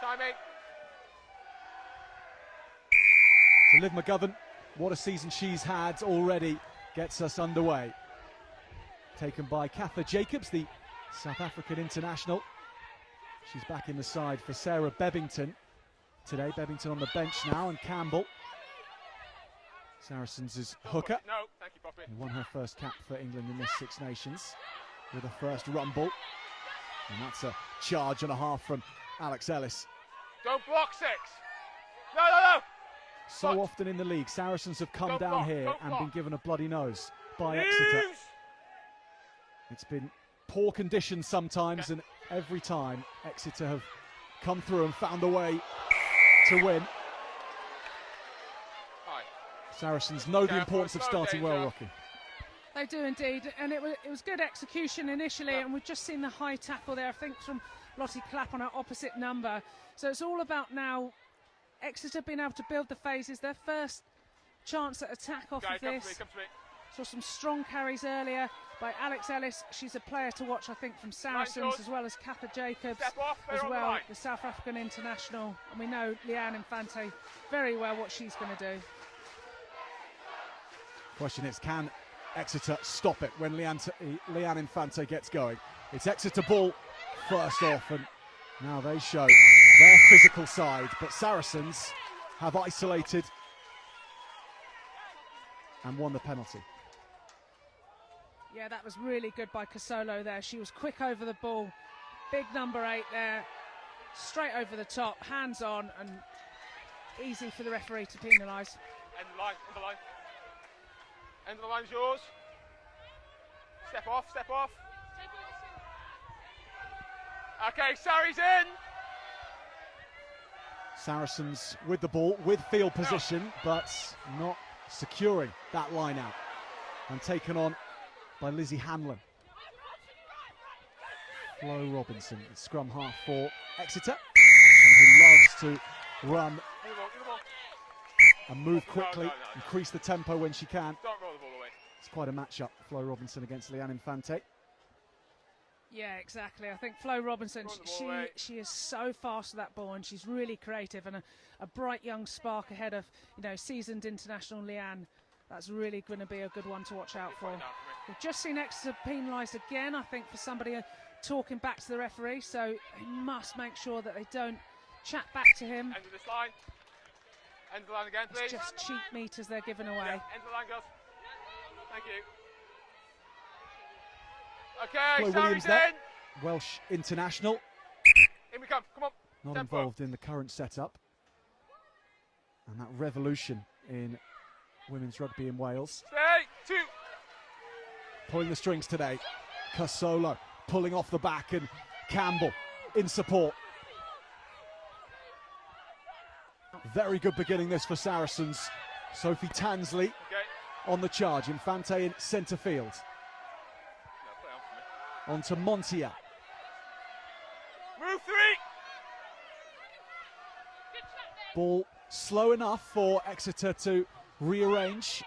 Timing. So Liv McGovern, what a season she's had already, gets us underway. Taken by Katha Jacobs, the South African international. She's back in the side for Sarah Bebbington today. Bebbington on the bench now, and Campbell. Saracens' hooker. No, thank you, Poppy. Who won her first cap for England in this Six Nations with her first rumble. And that's a charge and a half from Alex Ellis. Don't block 6. No. So often in the league, Saracens have come down here and been given a bloody nose by Exeter. It's been poor conditions sometimes, and every time Exeter have come through and found a way to win. Saracens know the importance of starting well, Rocky. They do indeed, and it was good execution initially, and we've just seen the high tackle there, I think, from Lottie Clapp on her opposite number. So it's all about now Exeter being able to build the phases. Their first chance at attack off of this. Come to me. Saw some strong carries earlier by Alex Ellis. She's a player to watch, I think, from Saracens, as well as Katha Jacobs, as well, the South African international. And we know Leanne Infante very well what she's going to do. Question is, can Exeter stop it when Leanne Infante gets going? It's Exeter ball first off, and now they show their physical side, but Saracens have isolated and won the penalty. Yeah, that was really good by Casolo there. She was quick over the ball. Big number 8 there. Straight over the top, hands on, and easy for the referee to penalise. End the line, end the line. End of the line's yours. Step off, step off. Okay, Sarri's in. Saracens with the ball, with field position, but not securing that line out. And taken on by Lizzie Hanlon. Flo Robinson, the scrum half for Exeter, who loves to run and move quickly, increase the tempo when she can. Don't roll the ball away. It's quite a matchup, Flo Robinson against Leanne Infante. Yeah, exactly. I think Flo Robinson, she is so fast with that ball, and she's really creative, and a bright young spark ahead of, seasoned international Leanne. That's really going to be a good one to watch out for. We've just seen Exeter penalised again, I think, for somebody talking back to the referee, so they must make sure that they don't chat back to him. End of this line. End of the line again, please. It's just cheap meters they're giving away. Yeah, end of the line, girls. Thank you. Okay, Chloe Williams in. there, Welsh international. In we come on. Not involved in the current setup. And that revolution in women's rugby in Wales. Stay, 2. Pulling the strings today. Casolo pulling off the back, and Campbell in support. Very good beginning this for Saracens. Sophie Tansley on the charge. Infante in centre field. On to Montia. Move 3. Ball slow enough for Exeter to rearrange.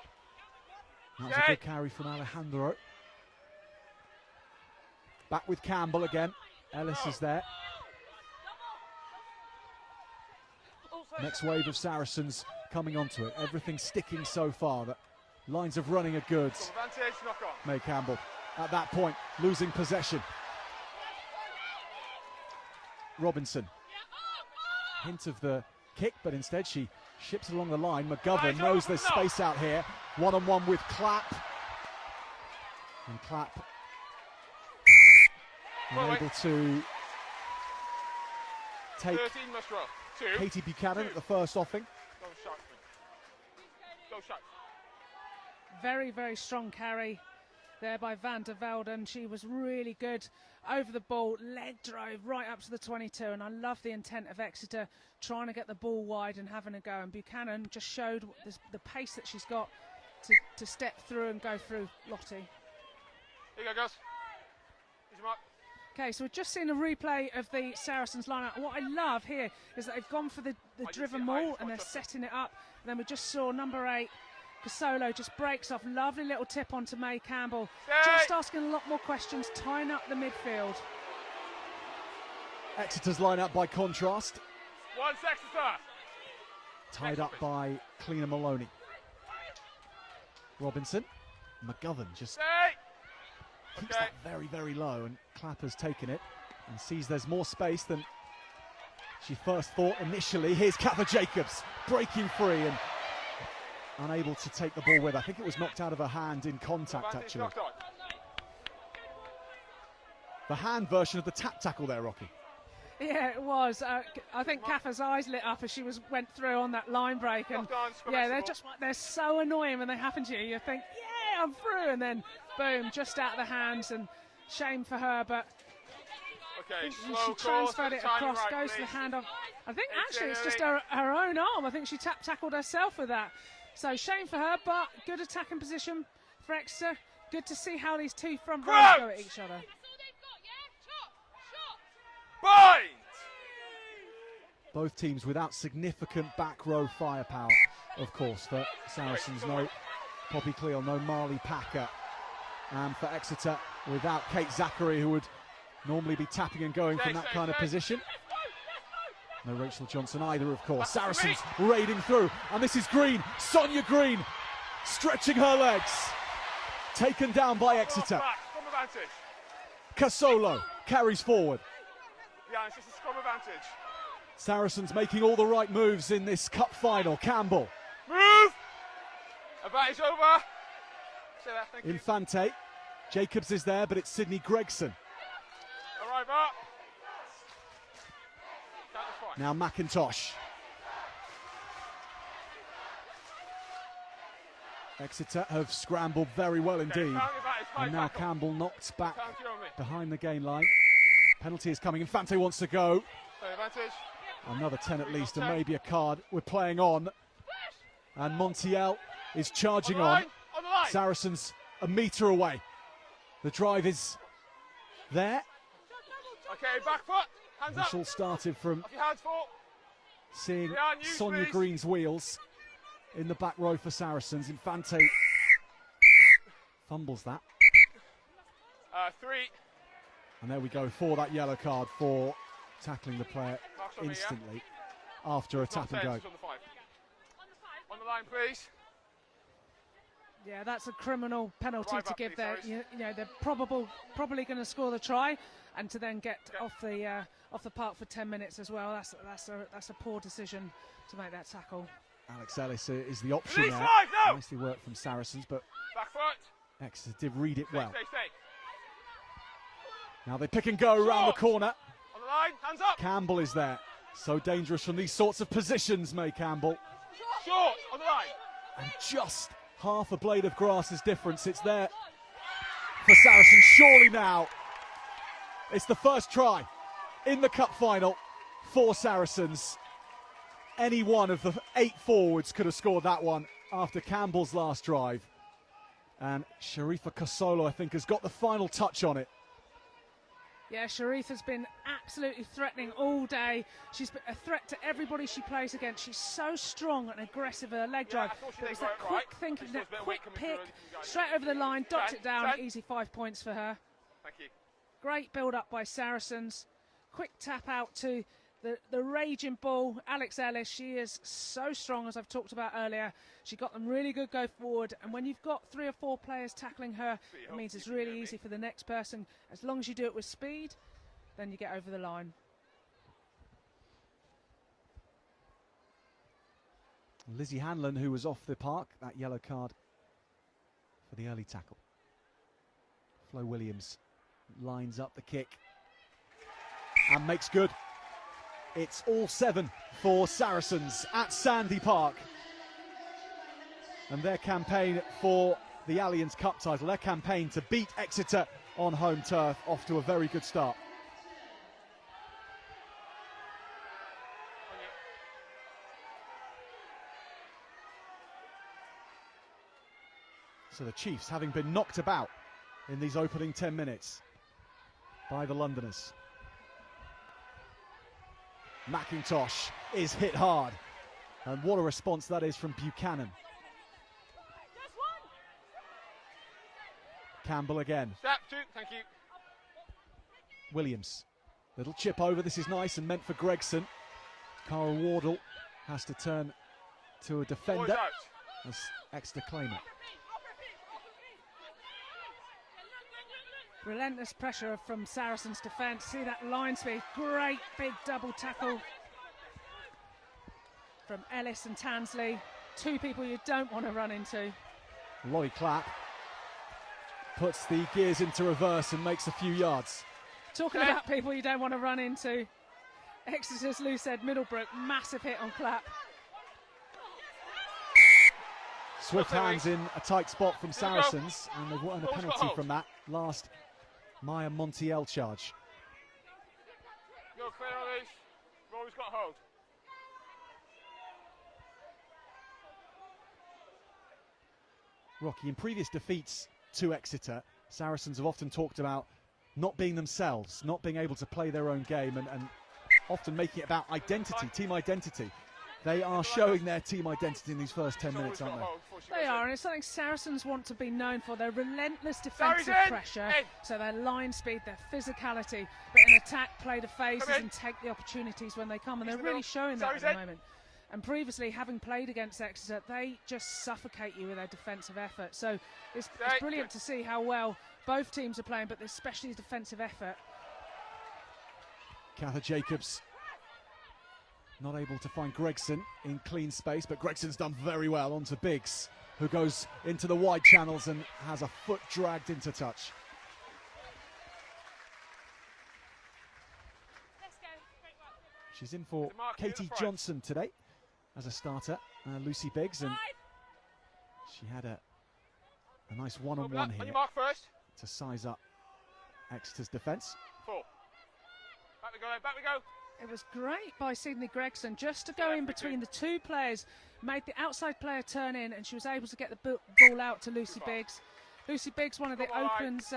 That was a good carry from Alejandro. Back with Campbell again. Ellis is there. Next wave of Saracens coming onto it. Everything sticking so far. The lines of running are good. May Campbell at that point losing possession. Robinson. Hint of the kick, but instead she ships it along the line. McGovern knows there's space out here. One-on-one with Clapp. And Clapp unable to take Katie Buchanan at the first offing. Very, very strong carry there by Van der Velden. She was really good over the ball, leg drove right up to the 22, and I love the intent of Exeter trying to get the ball wide and having a go, and Buchanan just showed the pace that she's got to step through and go through Lottie. Here you go, girls. Here's your mark. Okay, so we've just seen a replay of the Saracens lineup. What I love here is that they've gone for the driven maul and they're setting it up. And then we just saw number 8, Casolo, just breaks off. Lovely little tip onto May Campbell. Just asking a lot more questions, tying up the midfield. Exeter's lineup, by contrast, One Exeter. Tied up by Cleaner Maloney. Robinson. McGovern just keeps that very, very low, and Clapper's taken it and sees there's more space than she first thought initially. Here's Katha Jacobs breaking free and unable to take the ball with her. I think it was knocked out of her hand in contact, actually. The hand version of the tap tackle there, Rocky. Yeah, it was. I think Katha's eyes lit up as she went through on that line break, and yeah, they're so annoying when they happen to you. You think, yeah, I'm through, and then boom, just out of the hands, and shame for her. But she transferred it across, goes to the hand of. I think actually it's just her own arm. I think she tap tackled herself with that. So shame for her, but good attacking position for Exeter. Good to see how these two front rows go at each other. Bind! Both teams without significant back row firepower, of course. For Saracens, no Poppy Cleal, no Marley Packer. And for Exeter, without Kate Zachary, who would normally be tapping and going from that kind of position. No Rachel Johnson either, of course. Saracens raiding through, and this is Green, Sonia Green, stretching her legs. Taken down by Exeter. Casolo carries forward. Yeah, it's just a scrum advantage. Saracens making all the right moves in this cup final. Campbell. Move! Advantage over. Say that, thank you. Infante. Jacobs is there, but it's Sydney Gregson. Arrive up. Now McIntosh. Exeter have scrambled very well indeed. And now Campbell knocked back behind the gain line. Penalty is coming. Infante wants to go. Another 10 at least, and maybe a card. We're playing on. And Montiel is charging on. Saracens a metre away. The drive is there. Okay, back foot. Hands up. This all started from seeing Sonia please. Green's wheels in the back row for Saracens. Infante fumbles that. 3. And there we go for that yellow card for tackling the player instantly after a tap and go. On the line, please. Yeah, that's a criminal penalty to give there. You know, they're probably going to score the try, and to then get off the park for 10 minutes as well. That's a poor decision to make that tackle. Alex Ellis is the option Release there. live, no! Nicely worked from Saracens, but back foot. Exeter did read it well. Stay. Now they pick and go around the corner. On the line, hands up. Campbell is there. So dangerous from these sorts of positions, May Campbell. Short, on the line. And just half a blade of grass's difference. It's there for Saracens. Surely now it's the first try in the cup final for Saracens. Any one of the 8 forwards could have scored that one after Campbell's last drive. And Sharifa Casolo, I think, has got the final touch on it. Yeah, Sharif has been absolutely threatening all day. She's been a threat to everybody she plays against. She's so strong and aggressive with her leg drive. But it's that quick thinking, that quick pick, straight over the line, docked it down, easy 5 points for her. Thank you. Great build-up by Saracens. Quick tap out to the raging bull, Alex Ellis. She is so strong, as I've talked about earlier. She got them really good go forward, and when you've got 3 or 4 players tackling her, it means it's really easy for the next person. As long as you do it with speed, then you get over the line. Lizzie Hanlon, who was off the park, that yellow card for the early tackle. Flo Williams lines up the kick and makes good. It's all 7 for Saracens at Sandy Park. And their campaign for the Allianz Cup title, their campaign to beat Exeter on home turf, off to a very good start. So the Chiefs, having been knocked about in these opening 10 minutes by the Londoners. McIntosh is hit hard, and what a response that is from Buchanan. Campbell again. Step 2, thank you. Williams, little chip over. This is nice and meant for Gregson. Carl Wardle has to turn to a defender as Exeter claim it. Relentless pressure from Saracens' defence. See that line speed. Great big double tackle from Ellis and Tansley. Two people you don't want to run into. Lolly Clapp puts the gears into reverse and makes a few yards. Talking about people you don't want to run into. Exeter's loose head Middlebrook, massive hit on Clapp. Swift hands in a tight spot from Saracens, and they've won a penalty from that last Maya Montiel charge. You're clear on these. Rory's got hold. Rocky, in previous defeats to Exeter, Saracens have often talked about not being themselves, not being able to play their own game, and often making it about identity, team identity. They are showing their team identity in these first 10 minutes, aren't they? They are, and it's something Saracens want to be known for, their relentless defensive pressure, so their line speed, their physicality, but in attack, play the phases and take the opportunities when they come, and they're really showing that at the moment. And previously, having played against Exeter, they just suffocate you with their defensive effort. So it's brilliant to see how well both teams are playing, but especially the defensive effort. Cather Jacobs not able to find Gregson in clean space, but Gregson's done very well onto Biggs, who goes into the wide channels and has a foot dragged into touch. She's in for Katie Johnson today as a starter, Lucy Biggs, and she had a nice one-on-one here to size up Exeter's defence. Back we go, back we go. It was great by Sydney Gregson just to go in between the two players, made the outside player turn in, and she was able to get the ball out to Lucy Biggs. Lucy Biggs, one of the Opens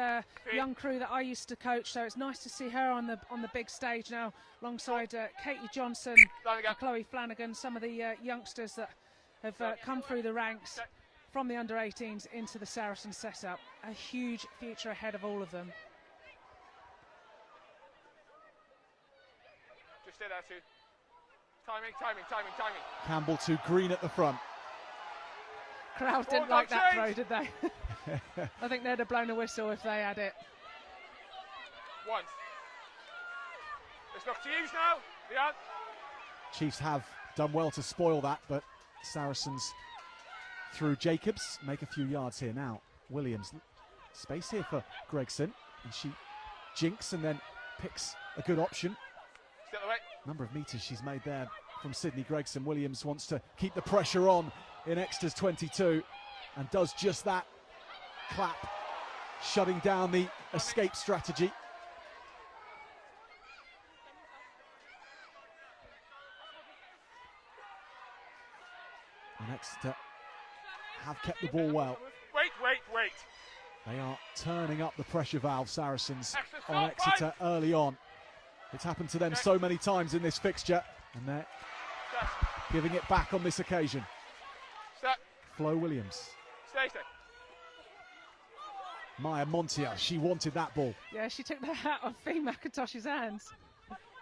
young crew that I used to coach, so it's nice to see her on the big stage now, alongside Katie Johnson and Chloe Flanagan, some of the youngsters that have come through the ranks from the under-18s into the Saracens setup. A huge future ahead of all of them. Just stay there, too. Timing. Campbell to Green at the front. Crowd didn't like that throw, did they? I think they'd have blown a whistle if they had it. Once. Let's look to use now, Leon. Chiefs have done well to spoil that, but Saracens through Jacobs make a few yards here now. Williams, space here for Gregson, and she jinks and then picks a good option. Step away. Number of metres she's made there from Sydney Gregson. Williams wants to keep the pressure on in Exeter's 22 and does just that. Clapp shutting down the escape strategy. And Exeter have kept the ball well. Wait. They are turning up the pressure valve, Saracens, on Exeter early on. It's happened to them so many times in this fixture, and they're giving it back on this occasion. Flo Williams. Stay. Maya Montiel, she wanted that ball. Yeah, she took that out of Fee McIntosh's hands.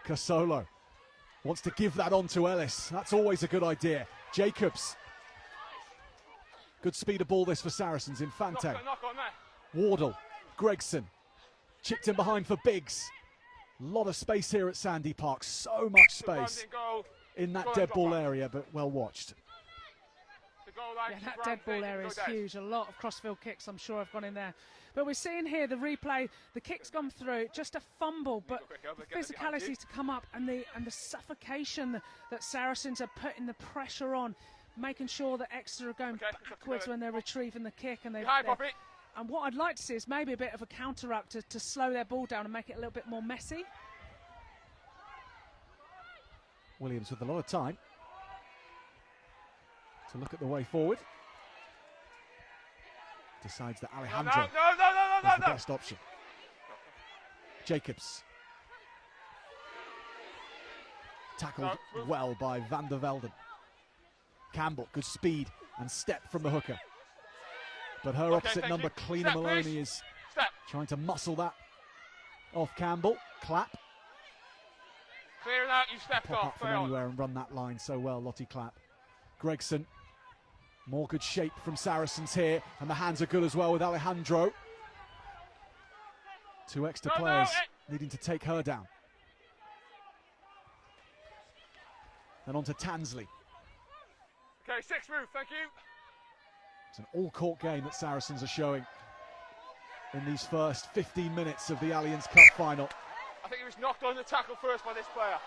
Casolo wants to give that on to Ellis. That's always a good idea. Jacobs. Good speed of ball this for Saracens. Infante. Knock on there. Wardle. Gregson. Chipped in behind for Biggs. A lot of space here at Sandy Park. So much space in that dead ball area, but well watched. Yeah, that dead ball area is huge. A lot of crossfield kicks, I'm sure, have gone in there. But we're seeing here the replay. The kick's gone through. Just a fumble, but the physicality to come up and the suffocation that Saracens are putting the pressure on, making sure that Exeter are going backwards when they're retrieving the kick. And what I'd like to see is maybe a bit of a counter-up to slow their ball down and make it a little bit more messy. Williams with a lot of time to look at the way forward. Decides that Alejandro is the best option. Jacobs. Tackled well by Van der Velden. Campbell, good speed and step from the hooker. But her opposite number, Cleena Maloney, is trying to muscle that off Campbell. Clapp. Clearing out, you stepped Pop off. up from anywhere and run that line so well, Lottie Clapp. Gregson, more good shape from Saracens here, and the hands are good as well with Alejandro. 2 extra players needing to take her down. Then on to Tansley. Okay, 6 move, thank you. It's an all-court game that Saracens are showing in these first 15 minutes of the Allianz Cup final. I think he was knocked on the tackle first by this player.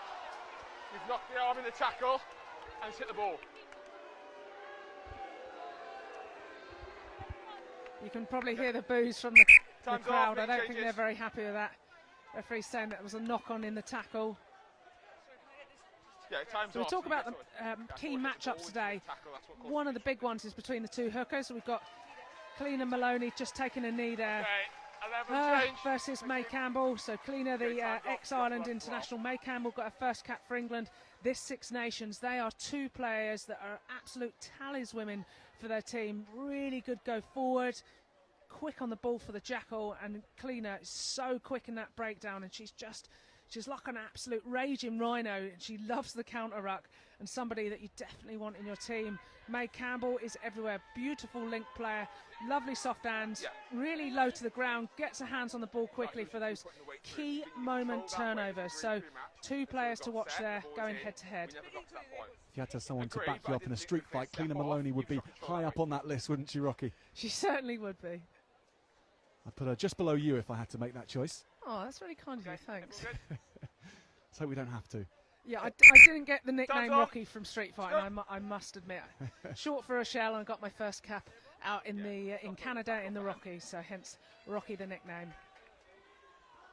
He's knocked the arm in the tackle and he's hit the ball. You can probably hear the boos from the crowd. I don't think they're very happy with that. Referee's saying that was a knock-on in the tackle. Yeah, time's so we off. talk about the key matchups today. One of the big ones is between the 2 hookers. So we've got Kalina Maloney just taking a knee there. Versus May Campbell. So Kalina, the ex-Ireland international. May Campbell got her first cap for England. This Six Nations, they are 2 players that are absolute taliswomen for their team. Really good go forward, quick on the ball for the Jackal, and Kalina is so quick in that breakdown, and she's like an absolute raging rhino, and she loves the counter ruck, and somebody that you definitely want in your team. May Campbell is everywhere, beautiful link player, lovely soft hands, really low to the ground, gets her hands on the ball quickly for those key moment turnovers. So 2 players to watch there going head to head. If you had to have someone to back you up in a street fight, Kalina Maloney would be high up on that list, wouldn't she, Rocky? She certainly would be. I'd put her just below you if I had to make that choice. Oh, that's really kind of you, thanks. Let's hope we don't have to. Yeah, I didn't get the nickname Rocky from Street Fighting, I must admit. Short for Rochelle, and I got my first cap out in Canada in the Rocky, so hence Rocky the nickname.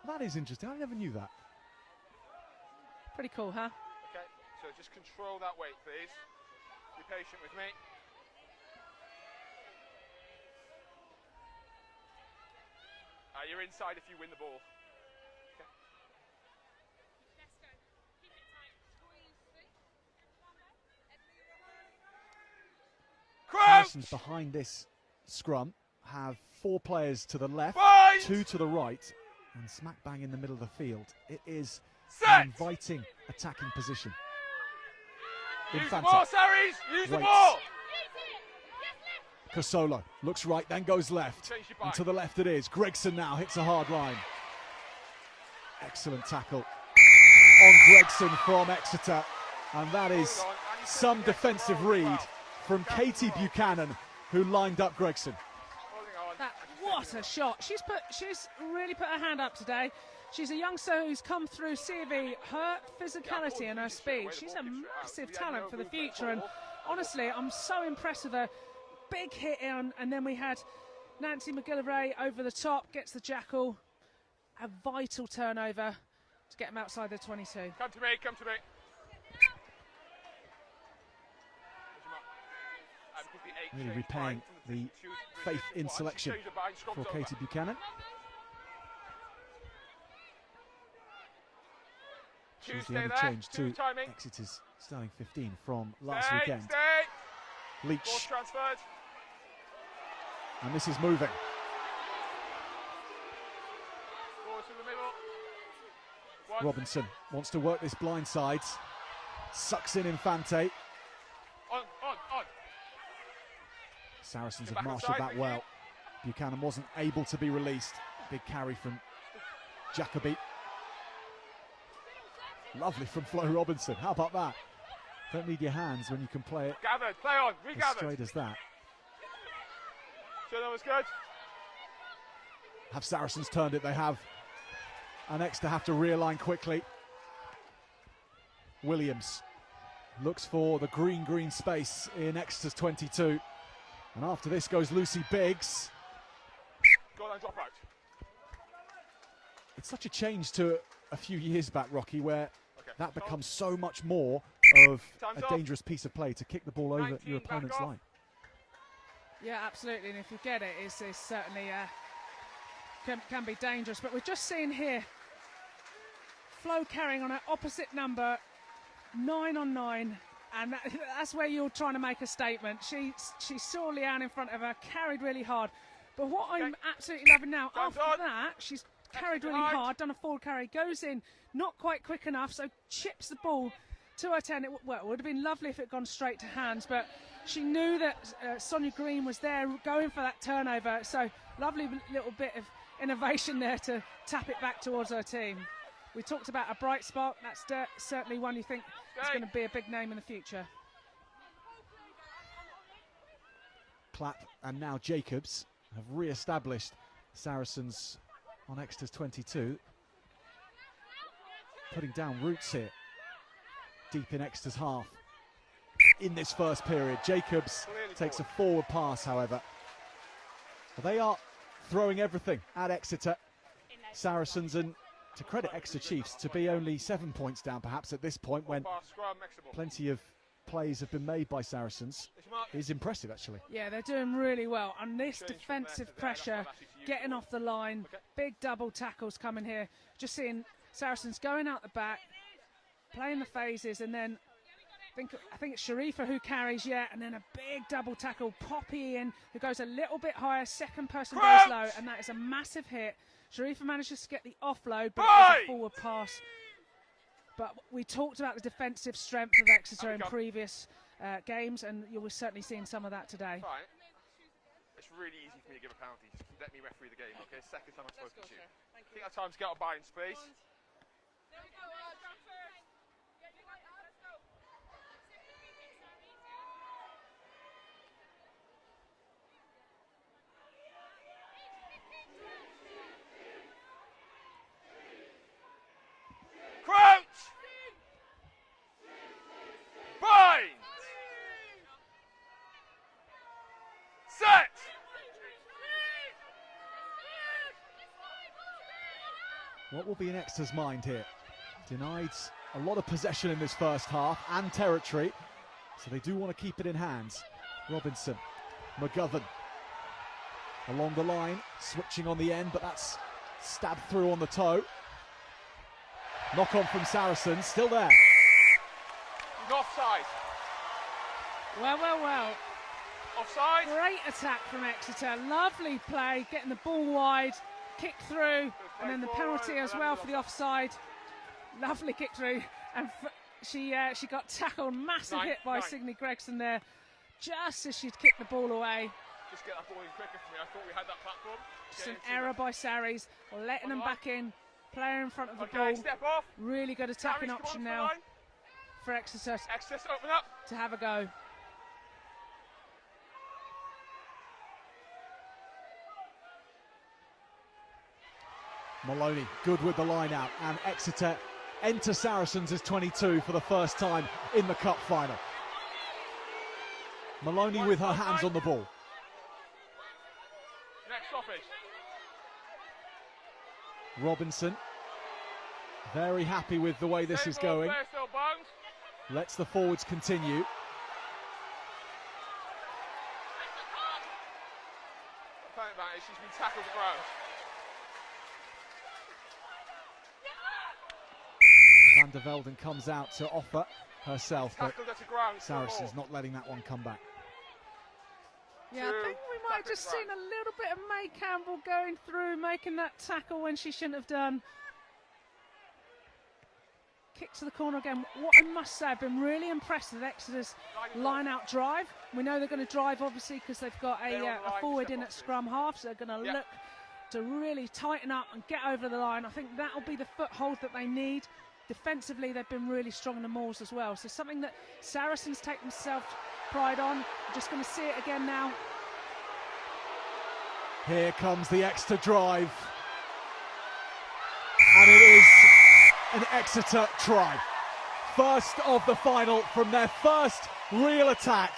That is interesting, I never knew that. Pretty cool, huh? Okay, so just control that weight, please. Be patient with me. You're inside if you win the ball. Saracens behind this scrum have 4 players to the left, 2 to the right, and smack bang in the middle of the field. It is an inviting attacking position. Use the ball, Saris! Use the ball! Cosolo looks right, then goes left. And to the left it is. Gregson now hits a hard line. Excellent tackle on Gregson from Exeter. And that is some defensive read from Katie Buchanan, who lined up Gregson. What a shot. She's really put her hand up today. She's a youngster who's come through CV. Her physicality and her speed, she's a massive talent for the future. And honestly, I'm so impressed with her. Big hit on, and then we had Nancy McGillivray over the top, gets the Jackal. A vital turnover to get him outside the 22. Come to me, come to me. Really repaying the faith in selection for Katie Buchanan. She's the only change to Exeter's starting 15 from last weekend. Leach. And this is moving. Robinson wants to work this blind side. Sucks in Infante. On. Saracens have marshalled that well. Buchanan wasn't able to be released. Big carry from Jacoby. Lovely from Flo Robinson. How about that? Don't need your hands when you can play it. Gathered, play on, as straight as that. So that was good. Have Saracens turned it? They have. And Exeter have to realign quickly. Williams looks for the green space in Exeter's 22. And after this goes Lucy Biggs. Go on, drop out. It's such a change to a few years back, Rocky, where that becomes so much more of a dangerous piece of play to kick the ball over your opponent's line. Yeah, absolutely. And if you get it, it's certainly can be dangerous. But we're just seeing here Flo carrying on her opposite number, 9 on 9. And that's where you're trying to make a statement. She saw Leanne in front of her, carried really hard. But what I'm absolutely loving now, after that, she's carried really hard, done a forward carry, goes in, not quite quick enough, so chips the ball to her 10. It would have been lovely if it had gone straight to hands, but she knew that Sonia Green was there going for that turnover, so lovely little bit of innovation there to tap it back towards her team. We talked about a bright spark. That's certainly one you think is going to be a big name in the future. Clapp and now Jacobs have re-established Saracens on Exeter's 22. Putting down roots here, deep in Exeter's half. In this first period, Jacobs takes a forward pass, however. Well, they are throwing everything at Exeter. Saracens, and to credit Exeter Chiefs, to be only 7 points down perhaps at this point when plenty of plays have been made by Saracens is impressive, actually. Yeah, they're doing really well. And this defensive pressure, getting off the line, big double tackles coming here. Just seeing Saracens going out the back, playing the phases, and then I think it's Sharifa who carries, and then a big double tackle, Poppy in, who goes a little bit higher, second person goes low, and that is a massive hit. Sharifa manages to get the offload, but it is a forward pass. But we talked about the defensive strength of Exeter in previous games, and you'll certainly seeing some of that today. Right. It's really easy for me to give a penalty. Just let me referee the game, okay? Second time I've spoken to you. I think our time to get out buying space. There we go, transfer. Let's go. Crouch! Bind! Set! What will be in Exeter's mind here? Denied a lot of possession in this first half and territory, so they do want to keep it in hands. Robinson, McGovern along the line, switching on the end, but that's stabbed through on the toe. Knock on from Saracens, still there. He's offside. Well. Offside. Great attack from Exeter. Lovely play, getting the ball wide, kick through, and then the penalty as well for the offside. Lovely kick through, and she got tackled. Massive hit by Signe Gregson there, just as she'd kicked the ball away. Just get that ball in quicker for me. I thought we had that platform. Just an error by Saris, letting them back in. Player in front of the ball. Step off. Really good attacking option now for Exeter. Exeter, open up. To have a go. Maloney, good with the line out, and Exeter enter Saracens as 22 for the first time in the cup final. Maloney with her hands on the ball. Next stoppage. Robinson, very happy with the way this is going. Lets the forwards continue. She's been tackled to ground. Van der Velden comes out to offer herself, but Saracens not letting that one come back. Yeah, I think we might have just seen a little bit of May Campbell going through, making that tackle when she shouldn't have done. Kick to the corner again. What I must say, I've been really impressed with Exeter's line-out drive. We know they're going to drive, obviously, because they've got a forward in at scrum half, so they're going to look to really tighten up and get over the line. I think that'll be the foothold that they need. Defensively, they've been really strong in the mauls as well. So something that Saracens take themselves pride on. We're just going to see it again now. Here comes the Exeter drive. And it is an Exeter try. First of the final from their first real attack.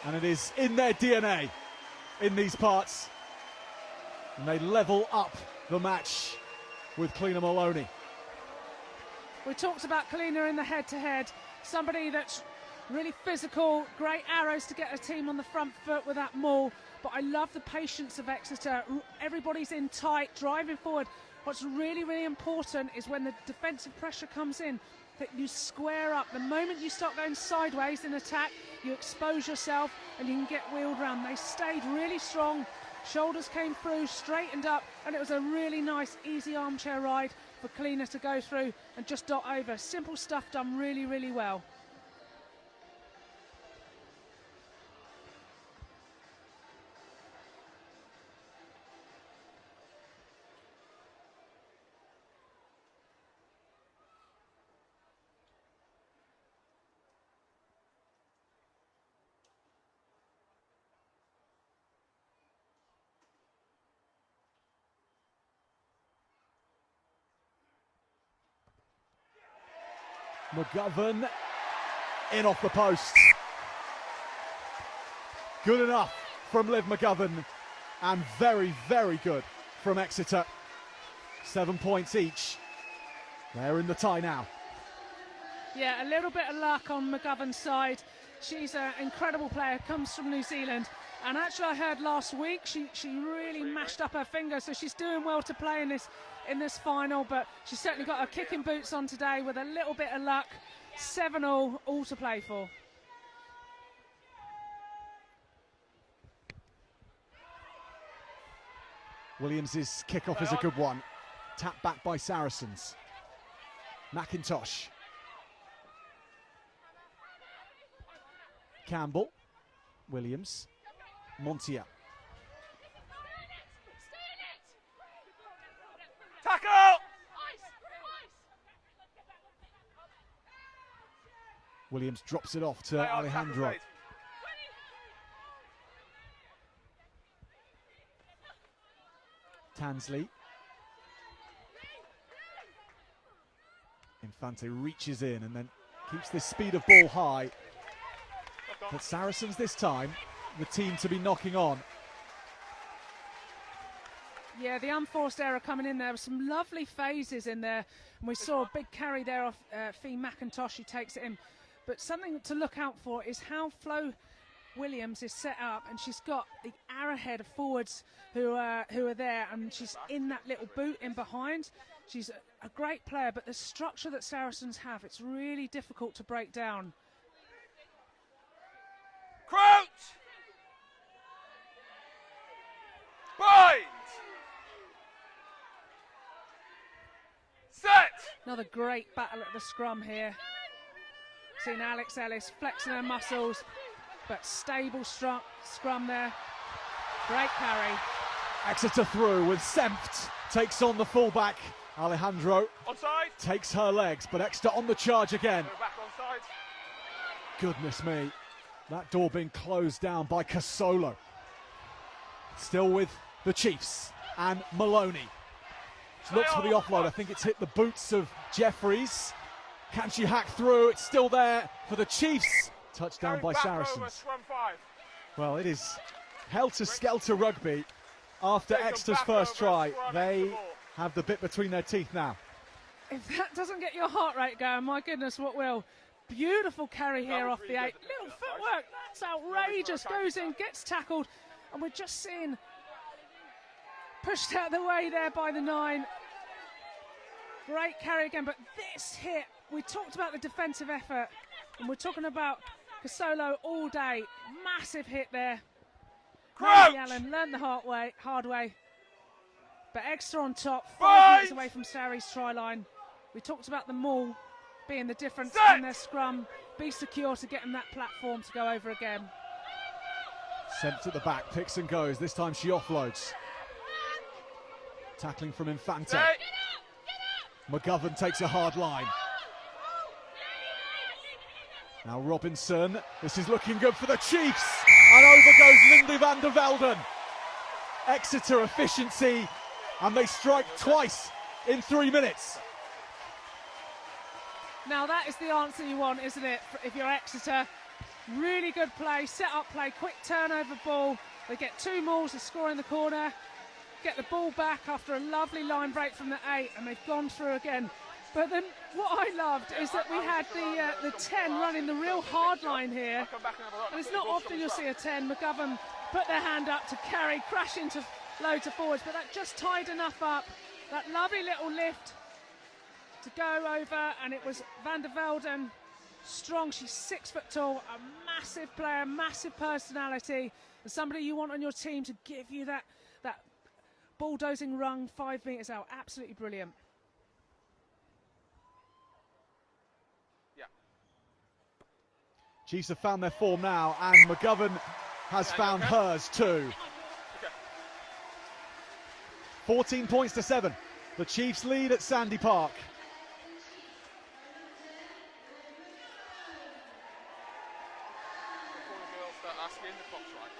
And it is in their DNA in these parts. And they level up the match with Cleena Maloney. We talked about Cleena in the head-to-head. Somebody that's really physical, great arrows to get a team on the front foot with that maul. But I love the patience of Exeter. Everybody's in tight, driving forward. What's really, really important is when the defensive pressure comes in, that you square up. The moment you start going sideways in attack, you expose yourself and you can get wheeled around. They stayed really strong Shoulders came through, straightened up, and it was a really nice, easy armchair ride for Cleaner to go through and just dot over. Simple stuff done really, really well. McGovern in off the post. Good enough from Liv McGovern, and very, very good from Exeter. 7 points each. They're in the tie now. Yeah, a little bit of luck on McGovern's side. She's an incredible player, comes from New Zealand. And actually, I heard last week she really mashed up her finger, so she's doing well to play in this final. But she's certainly got her kicking boots on today with a little bit of luck. 7-all, all to play for. Williams' kickoff is a good one. Tapped back by Saracens. McIntosh. Campbell. Williams. Montia. Tackle! Williams drops it off to Alejandro. Tansley. Infante reaches in and then keeps this speed of ball high. But Saracens this time, the team to be knocking on. Yeah, the unforced error coming in there with some lovely phases in there. And we saw a big carry there off Fee McIntosh, who takes it in. But something to look out for is how Flo Williams is set up, and she's got the arrowhead of forwards who are there, and she's in that little boot in behind. She's a great player, but the structure that Saracens have, it's really difficult to break down. Crouch! Bind! Set! Another great battle at the scrum here. Seeing Alex Ellis flexing her muscles, but stable scrum there. Great carry. Exeter through with Senft. Takes on the fullback. Alejandro Onside. takes her legs, but Exeter on the charge again. Go back onside. Goodness me. That door being closed down by Casolo. Still with the Chiefs and Maloney. She looks for the offload. I think it's hit the boots of Jeffries. Can she hack through? It's still there for the Chiefs. Touchdown by Saracens. Well, it is helter-skelter rugby after Exeter's first try. They have the bit between their teeth now. If that doesn't get your heart rate going, my goodness, what will? Beautiful carry here off the 8. Little footwork, that's outrageous. Goes in, gets tackled, and we're just seeing pushed out the way there by the 9. Great carry again, but this hit, we talked about the defensive effort, and we're talking about Casolo all day. Massive hit there. Mandy Allen learned the hard way. But Exeter on top, 5 metres away from Sarri's try line. We talked about the maul being the difference in their scrum. Be secure to get them that platform to go over again. Sent at the back, picks and goes. This time she offloads. Tackling from Infante. McGovern takes a hard line. Now Robinson. This is looking good for the Chiefs. And over goes Lindy van der Velden. Exeter efficiency. And they strike twice in 3 minutes. Now that is the answer you want, isn't it? If you're Exeter, really good play, set up play, quick turnover ball. They get 2 mauls to score in the corner, get the ball back after a lovely line break from the 8, and they've gone through again. But then what I loved is that we had the 10 running the real hard line here. And it's not often you'll see a 10. McGovern put their hand up to carry, crash into loads of forwards, but that just tied enough up. That lovely little lift to go over, and it was Van der Velden, strong. She's 6 foot tall, a massive player, massive personality. Somebody you want on your team to give you that bulldozing run 5 metres out. Absolutely brilliant. Yeah. Chiefs have found their form now, and McGovern has found hers too. Okay. 14 points to 7. The Chiefs lead at Sandy Park. Before the girls start asking, the clock's right.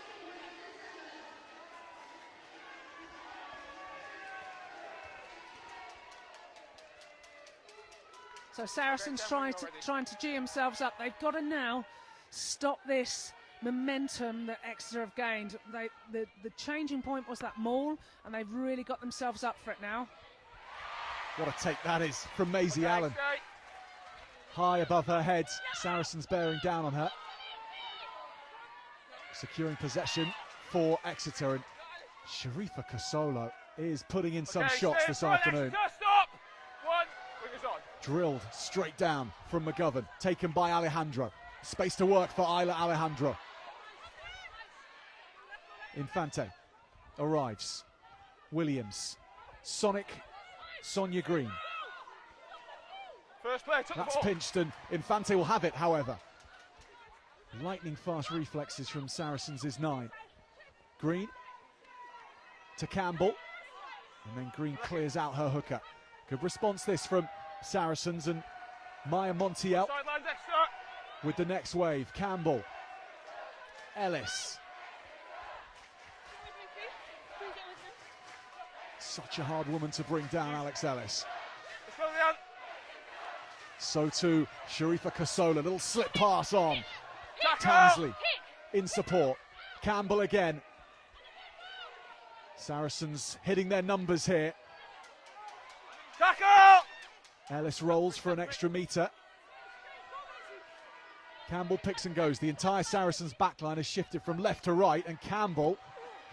So Saracens trying to G themselves up. They've got to now stop this momentum that Exeter have gained. The changing point was that maul, and they've really got themselves up for it now. What a take that is from Maisie Allen. High above her head, Saracens bearing down on her. Securing possession for Exeter, and Sharifa Kasolo is putting in some shots this afternoon. Stop! One, bring us on. Drilled straight down from McGovern, taken by Alejandro. Space to work for Isla Alejandro. Infante arrives. Williams. Sonic. Sonia Green. First player took That's the ball. pinched, and Infante will have it, however. Lightning fast reflexes from Saracens is 9. Green to Campbell. And then Green clears out her hooker. Good response this from Saracens, and Maya Montiel Sideline Dexter. with the next wave. Campbell. Ellis. Such a hard woman to bring down, Alex Ellis. Let's go, Leon. So too, Sharifa Kasolo. Little slip pass on. Tackle. Tansley in support. Campbell again. Saracens hitting their numbers here. Tackle. Ellis rolls for an extra metre. Campbell picks and goes. The entire Saracens backline has shifted from left to right, and Campbell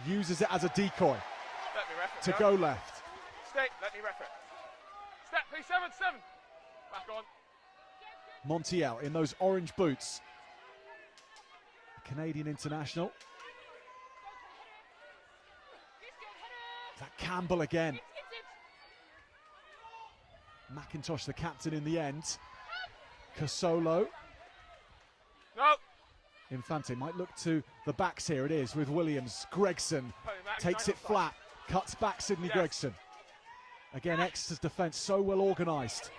uses it as a decoy Let me ref it, to John. go left. Stay, let me ref it. Step, please, 7. Back on. Montiel in those orange boots. Canadian international. Is that Campbell again? McIntosh the captain in the end. Kasolo. No. Infante might look to the backs here. It is with Williams. Gregson takes it flat. Cuts back Sydney Gregson. Again, Exeter's defence so well organised.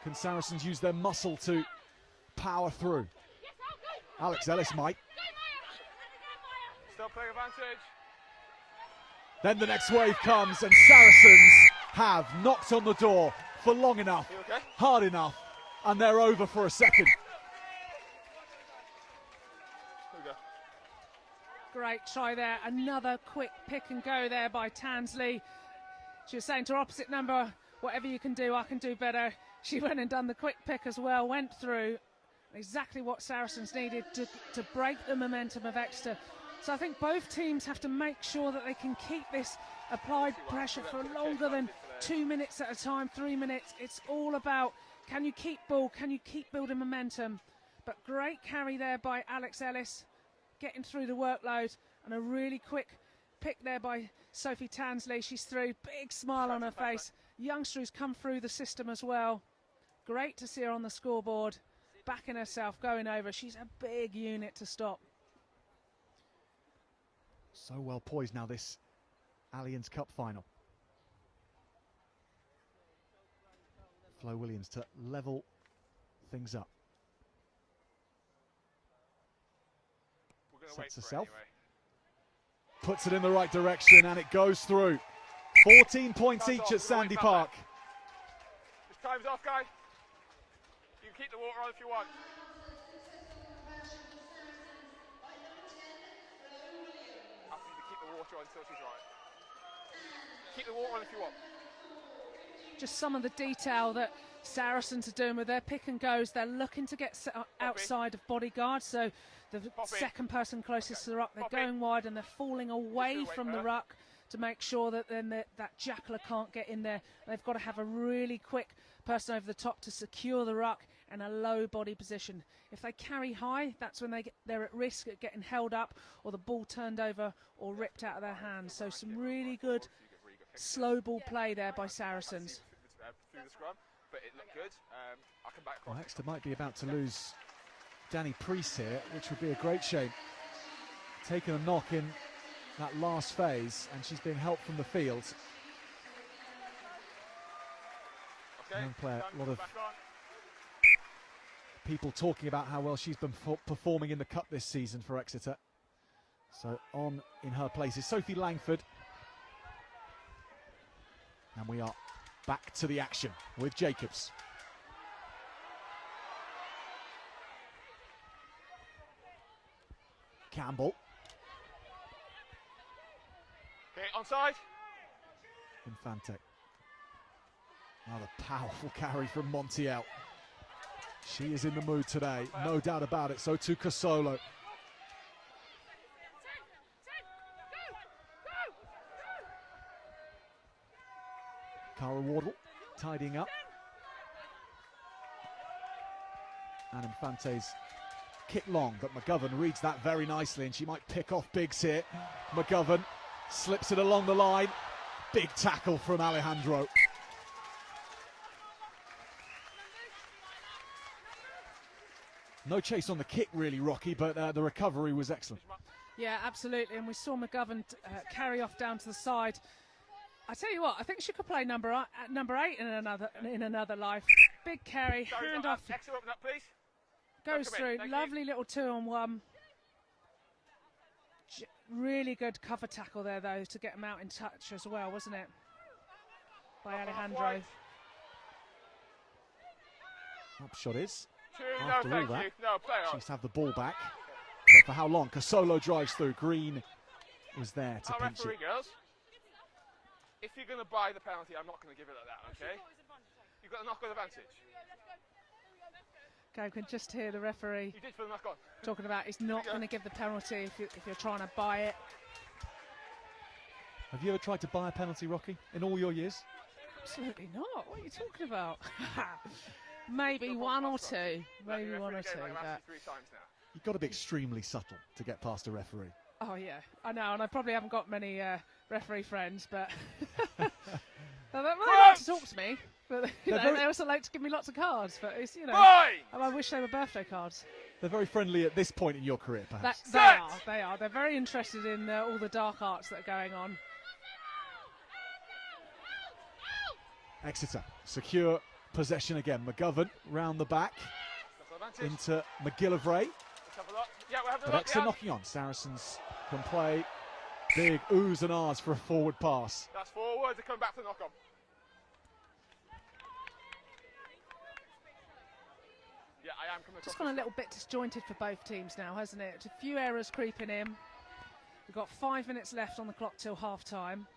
Can Saracens use their muscle to power through? Alex Ellis might. Still playing advantage. Then the next wave comes, and Saracens have knocked on the door for long enough, You okay? hard enough, and they're over for a second. Here we go. Great try there. Another quick pick and go there by Tansley. She was saying to her opposite number, whatever you can do, I can do better. She went and done the quick pick as well, went through. Exactly what Saracens needed to break the momentum of Exeter. So I think both teams have to make sure that they can keep this applied pressure for longer than 2 minutes at a time, 3 minutes. It's all about, can you keep ball, can you keep building momentum? But great carry there by Alex Ellis, getting through the workload, and a really quick pick there by Sophie Tansley. She's through, big smile on her face. Youngster who's come through the system as well. Great to see her on the scoreboard, backing herself, going over. She's a big unit to stop. So well poised now, this Allianz Cup final. Flo Williams to level things up. We're gonna Sets wait for it herself. anyway. Puts it in the right direction, and it goes through. 14 points Time's each off, at we're Sandy right Park. back. This time's off, guys. You can keep the water on if you want. I need to keep the water on until she's right. Keep the water on if you want. Just some of the detail that Saracens are doing with their pick and goes. They're looking to get outside of bodyguard, so the second person closest to the ruck, they're going wide and they're falling away from the ruck to make sure that then that jackler can't get in there. They've got to have a really quick person over the top to secure the ruck and a low body position. If they carry high, that's when they're at risk of getting held up or the ball turned over or ripped out of their hands. So some really good slow ball play there by Saracens. Through the scrum, but it looked good. I'll come back across. Well, Exeter might be about to lose Danny Priest here, which would be a great shame. Taking a knock in that last phase, and she's being helped from the field. Okay, Young player, a lot of people talking about how well she's been performing in the cup this season for Exeter. So on in her place is Sophie Langford. And we are back to the action with Jacobs. Campbell. Okay, onside. Infante. Another powerful carry from Montiel. She is in the mood today, no doubt about it. So too Casolo. Cara Wardle tidying up. And Infante's kick long, but McGovern reads that very nicely, and she might pick off Biggs here. McGovern slips it along the line. Big tackle from Alejandro. No chase on the kick really, Rocky, but the recovery was excellent. Yeah, absolutely, and we saw McGovern carry off down to the side. I tell you what, I think she could play number 8 in another life. Big carry, hand off, Exeter, open up, please. goes through. Lovely little 2-on-1. Really good cover tackle there, though, to get him out in touch as well, wasn't it? By Alejandro. Upshot is, No, after all thank that, you. No, play on. she's have the ball back. But for how long? Casolo drives through. Green was there to pinch referee, it. girls. If you're going to buy the penalty, I'm not going to give it like that, okay? You've got a knock-on advantage. Okay, we can just hear the referee You did for the knock-on. talking about he's not going to give the penalty if you're trying to buy it. Have you ever tried to buy a penalty, Rocky, in all your years? Absolutely not. What are you talking about? Maybe one or two. Maybe one or two. But 3 times now. You've got to be extremely subtle to get past a referee. oh yeah, I know, and I probably haven't got many referee friends, but they like to talk to me. But they also like to give me lots of cards. But it's I wish they were birthday cards. They're very friendly at this point in your career, perhaps. They are. They're very interested in all the dark arts that are going on. Exeter secure possession again. McGovern round the back into McGillivray. Yeah, we'll have the But look, Exeter knocking on. Saracens can play big oohs and ahs for a forward pass. That's forward. They're coming back for the knock-on. Yeah, I am coming across. Just gone a little bit disjointed for both teams now, hasn't it? A few errors creeping in. We've got 5 minutes left on the clock till half-time.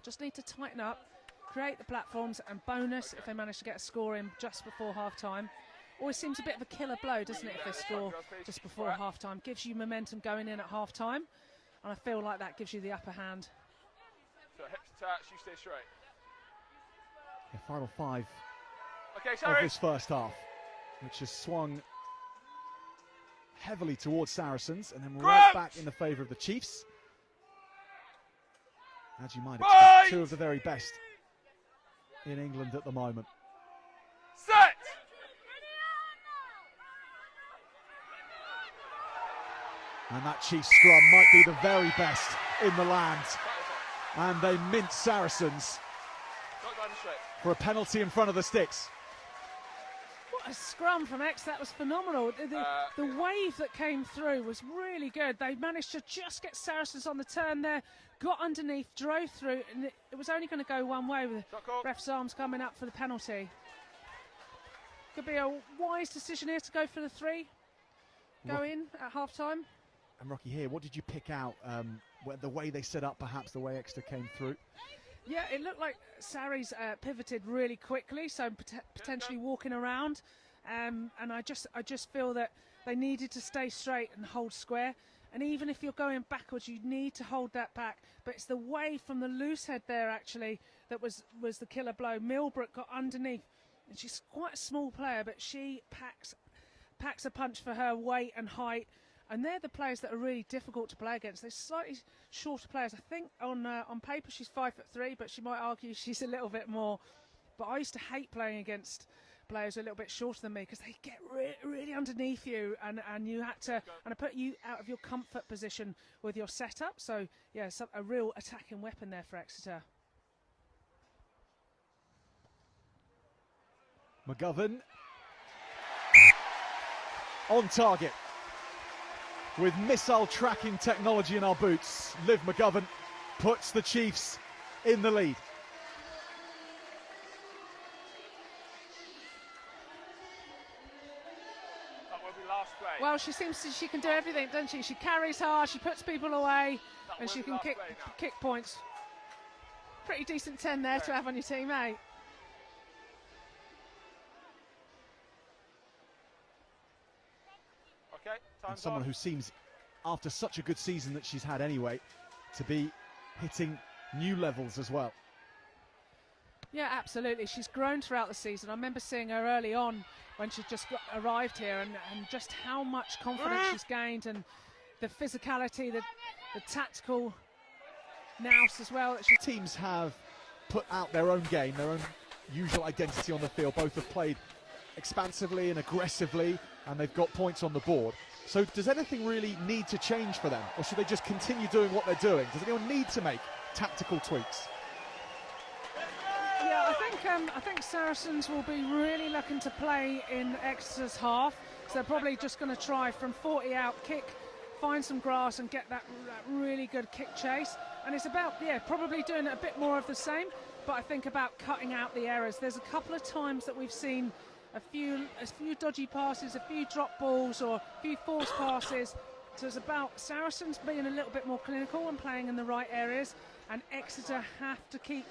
Just need to tighten up, create the platforms, and bonus if they manage to get a score in just before half-time. Always seems a bit of a killer blow, doesn't it, if they score just before half-time. Gives you momentum going in at half-time, and I feel like that gives you the upper hand. So hips attached, you stay straight. The final 5 Okay, of this first half, which has swung heavily towards Saracens and then right back in the favour of the Chiefs. As you might expect, 2 of the very best in England at the moment. Set! And that Chiefs scrum might be the very best in the land. And they mint Saracens for a penalty in front of the sticks. What a scrum from X, that was phenomenal. The wave that came through was really good. They managed to just get Saracens on the turn there, got underneath, drove through, and it was only going to go one way with the ref's arms coming up for the penalty. Could be a wise decision here to go for the 3. Go in at half-time. And Rocky here, what did you pick out? The way they set up, perhaps the way Exeter came through? Yeah, it looked like Sarries pivoted really quickly, so potentially walking around. And I just feel that they needed to stay straight and hold square. And even if you're going backwards, you need to hold that back. But it's the way from the loose head there, actually, that was the killer blow. Milbrook got underneath, And she's quite a small player, but she packs a punch for her weight and height. And they're the players that are really difficult to play against. They're slightly shorter players. I think on paper she's 5'3", but she might argue she's a little bit more. But I used to hate playing against players a little bit shorter than me because they get really underneath you, and you had to put you out of your comfort position with your setup. So yeah, a real attacking weapon there for Exeter. McGovern on target. With missile tracking technology in our boots, Liv McGovern puts the Chiefs in the lead. That will be last play. Well, she can do everything, doesn't she? She carries hard, she puts people away, and she can kick points. Pretty decent 10 there to have on your team, eh? And someone who seems, after such a good season that she's had anyway, to be hitting new levels as well. Yeah, absolutely. She's grown throughout the season. I remember seeing her early on when she just arrived here, and just how much confidence she's gained, and the physicality, the tactical nous as well. Teams have put out their own game, their own usual identity on the field. Both have played expansively and aggressively, and they've got points on the board. So does anything really need to change for them, or should they just continue doing what they're doing? Does anyone need to make tactical tweaks? Yeah, I think Saracens will be really looking to play in Exeter's half. So they're probably just going to try from 40 out, kick, find some grass and get that really good kick chase. And it's about, probably doing a bit more of the same, but I think about cutting out the errors. There's a couple of times that we've seen a few dodgy passes, a few drop balls, or a few forced passes. So it's about Saracens being a little bit more clinical and playing in the right areas, and Exeter have to keep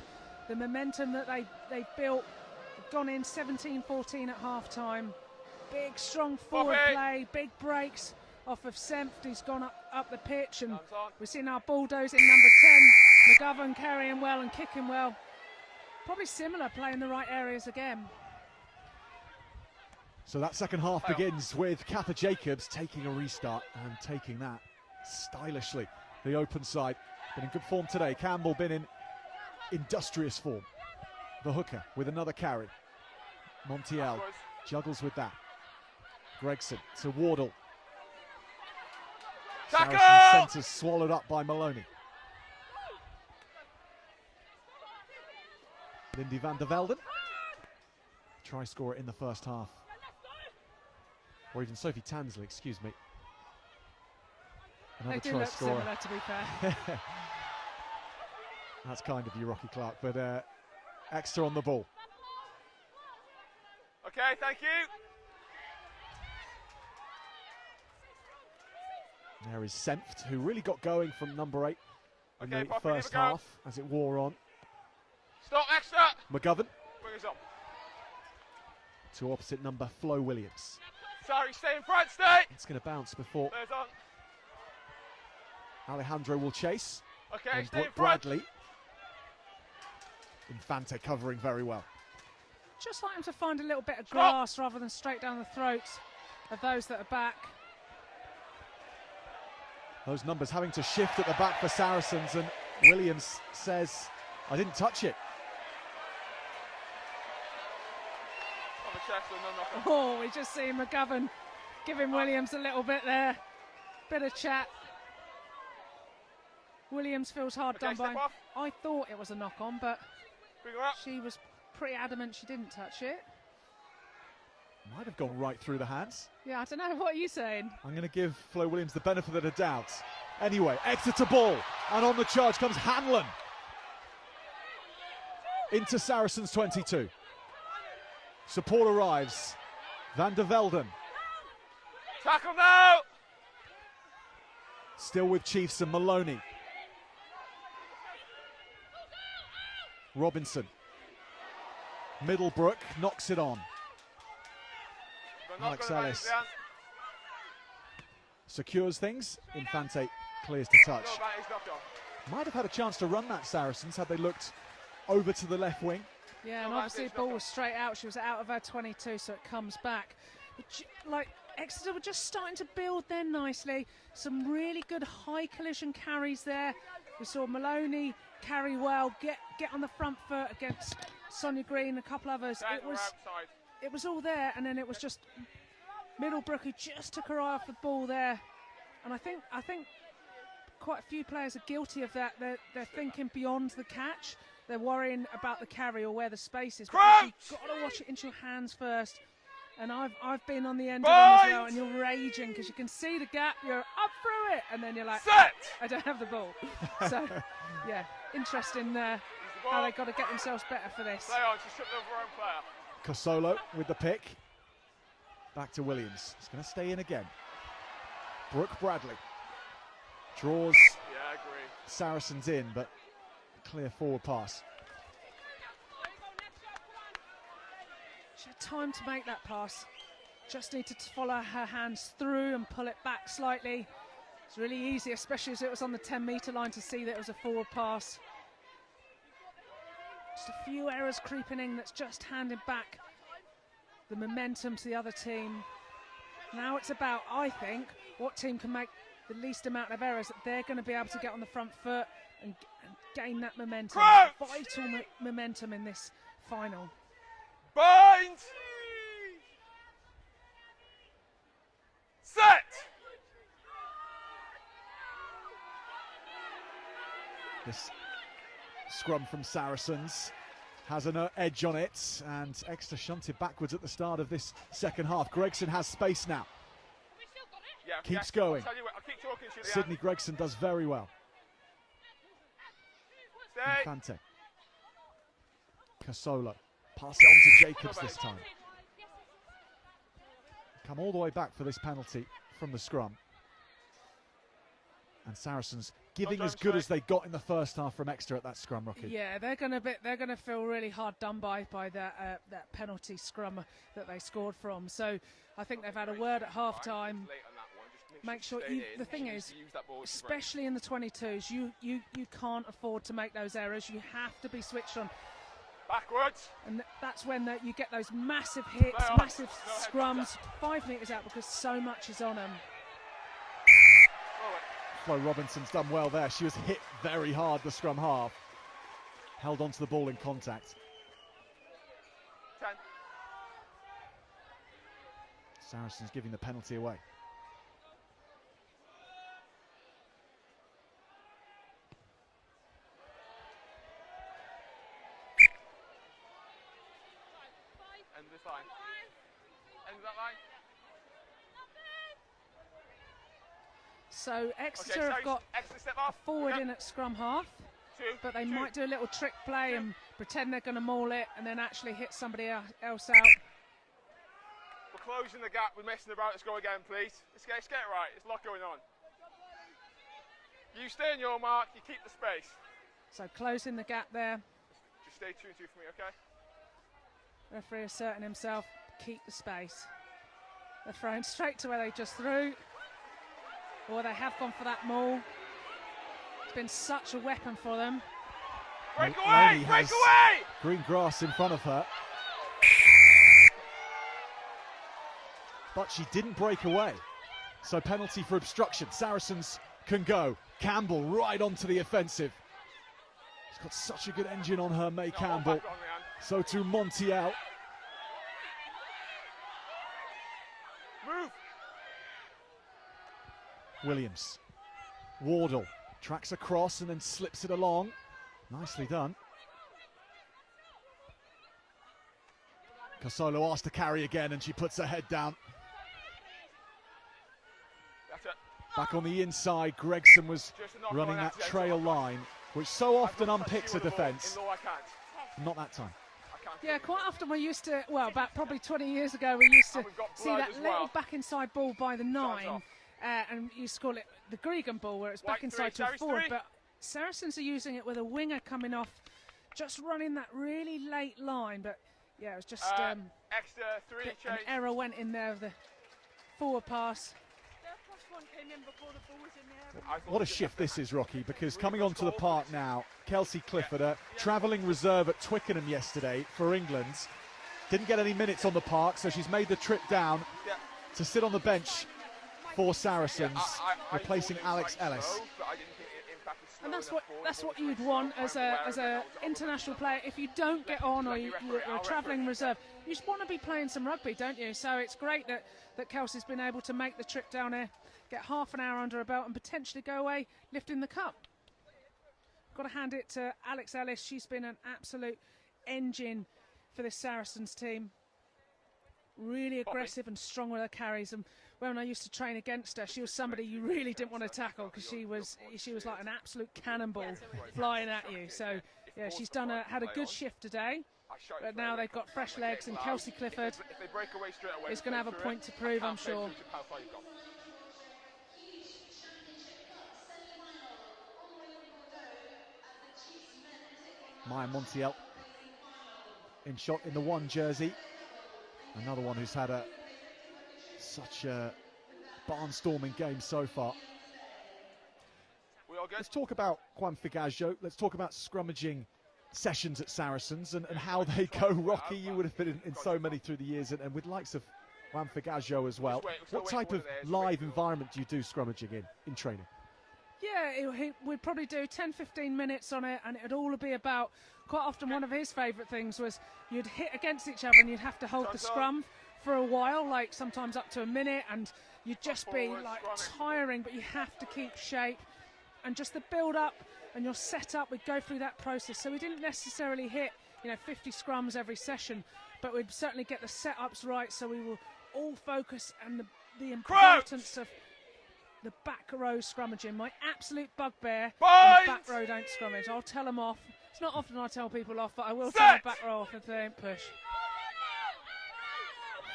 the momentum that they built. They've gone in 17-14 at half-time. Big, strong forward play, big breaks off of Senft, who's gone up the pitch, and we've seen our bulldozing number 10, McGovern, carrying well and kicking well. Probably similar, playing the right areas again. So that second half begins with Katha Jacobs taking a restart and taking that stylishly. The open side, been in good form today. Campbell been in industrious form. The hooker with another carry. Montiel juggles with that. Gregson to Wardle. Saracens centres swallowed up by Maloney. Lindy van der Velden. Try scorer in the first half. Or even Sophie Tansley, excuse me. Another they do try look scorer. similar, to be fair. That's kind of you, Rocky Clark, but Exeter on the ball. Okay, thank you. There is Senft, who really got going from number 8 in the Poppy, first half as it wore on. Stop, Exeter! McGovern Bring us up. to opposite number Flo Williams. Sorry, stay in front, stay! It's going to bounce before There's on. Alejandro will chase. Okay, And stay in front. Bradley. Infante covering very well. Just like him to find a little bit of grass rather than straight down the throats of those that are back. Those numbers having to shift at the back for Saracens, and Williams says, I didn't touch it. On the chest and then knock Oh, we just see McGovern giving Williams a little bit there. Bit of chat. Williams feels hard done by. step off. I thought it was a knock-on, but Bring her up. she was pretty adamant she didn't touch it. Might have gone right through the hands. Yeah, I don't know. What are you saying? I'm going to give Flo Williams the benefit of the doubt. Anyway, Exeter ball, and on the charge comes Hanlon. Into Saracens 22. Support arrives. Van der Velden. Tackle now! Still with Chiefs and Maloney. Robinson. Middlebrook knocks it on. Alex Ellis secures things. Infante clears to touch. Might have had a chance to run that, Saracens, had they looked over to the left wing. Yeah, and obviously the ball was straight out. She was out of her 22, so it comes back. But like Exeter were just starting to build then nicely. Some really good high collision carries there. We saw Maloney carry well, get on the front foot against Sonia Green, a couple others. It was all there, and then it was just Middlebrook who just took her eye off the ball there. And I think quite a few players are guilty of that. They're thinking beyond the catch. They're worrying about the carry or where the space is. But you've got to watch it into your hands first. And I've been on the end of them as well, and you're raging because you can see the gap. You're up through it, and then you're like, I don't have the ball. So, yeah, interesting how they got to get themselves better for this. Play on, she's tripped over her own player. Cosolo with the pick. Back to Williams. It's going to stay in again. Brooke Bradley draws Saracens in, but a clear forward pass. She had time to make that pass. Just needed to follow her hands through and pull it back slightly. It's really easy, especially as it was on the 10-metre line, to see that it was a forward pass. Just a few errors creeping in. That's just handing back the momentum to the other team. Now it's about, I think, what team can make the least amount of errors, that they're going to be able to get on the front foot and gain that momentum. Vital momentum in this final. Bind! Set! This scrum from Saracens has an edge on it, and Exeter shunted backwards at the start of this second half. Gregson has space now. Keeps going. Sydney Gregson does very well. Infante. Cosolo. Pass it on to Jacobs this time. Come all the way back for this penalty from the scrum. And Saracens giving as good as they got in the first half from Exeter at that scrum, Rocky. Yeah, they're gonna feel really hard done by that penalty scrum that they scored from. So I think they've had a word at half time. Make sure the thing is, especially in the 22s, you can't afford to make those errors. You have to be switched on. Backwards. And that's when you get those massive hits, massive scrums, 5 metres out, because so much is on them. Flo Robinson's done well there. She was hit very hard the scrum half. Held onto the ball in contact. 10. Saracens giving the penalty away. End this line. End that line. So Exeter have got a forward in at scrum half, but they might do a little trick play and pretend they're going to maul it and then actually hit somebody else out. We're closing the gap. We're messing about. Let's go again, please. Let's get it right. There's a lot going on. You stay in your mark. You keep the space. So closing the gap there. Just stay tuned to for me, okay? Referee asserting himself. Keep the space. They're throwing straight to where they just threw. Or they have gone for that maul. It's been such a weapon for them. Break away! Break away! Green grass in front of her. But she didn't break away. So penalty for obstruction. Saracens can go. Campbell right onto the offensive. She's got such a good engine on her, May Campbell. So too Montiel. Move! Williams. Wardle tracks across and then slips it along. Nicely done. Cosolo asked to carry again and she puts her head down. Back on the inside, Gregson was running that trail line, which so often unpicks a defence. Not that time. Yeah, quite often we used to, well, about probably 20 years ago, we used to see that little back inside ball by the 9. And you used to call it the Gregan ball, where it's back inside to a forward. But Saracens are using it with a winger coming off, just running that really late line. But yeah, it was just extra 3 an error went in there of the forward pass. one came in before the ball was in the air. I thought What a he just shift had to- this is, Rocky, because Really coming good onto the goal. park now, Kelsey Clifford, travelling reserve at Twickenham yesterday for England, didn't get any minutes on the park, so she's made the trip down Yeah. to sit on the bench for Saracens, I replacing thought it was Alex quite Ellis. slow, but I didn't think it impacted slow And that's enough what forward. you'd want as a international player. If you don't get on or you're a travelling reserve, you just want to be playing some rugby, don't you? So it's great that Kelsey's been able to make the trip down here, get half an hour under her belt, and potentially go away lifting the cup. Got to hand it to Alex Ellis. She's been an absolute engine for this Saracens team. Really aggressive and strong with her carries. And when I used to train against her, she was somebody you really didn't want to tackle because she was like an absolute cannonball flying at you. So yeah, she's had a good shift today. But now they've got fresh legs, and Kelsey Clifford If they break away straight away, is going to have a point to prove, I'm sure. Maya Montiel in shot in the one jersey. Another one who's had such a barnstorming game so far. We all good? Let's talk about Juan Figaggio. Let's talk about scrummaging sessions at Saracens and how they go. Rocky, you would have been in so many through the years, and with likes of Juan Figaggio as well. What type of live environment do you do scrummaging in training? Yeah, we'd probably do 10-15 minutes on it, and it'd all be about, quite often one of his favourite things was you'd hit against each other and you'd have to hold the scrum for a while, like sometimes up to a minute, and you'd just be like tiring, but you have to keep shape. And just the build up and your setup, we'd go through that process. So we didn't necessarily hit 50 scrums every session, but we'd certainly get the setups right, so we will all focus on the importance of the back row scrummaging. My absolute bugbear, when the back row don't scrummage. I'll tell them off. It's not often I tell people off, but I will tell the back row off if they don't push.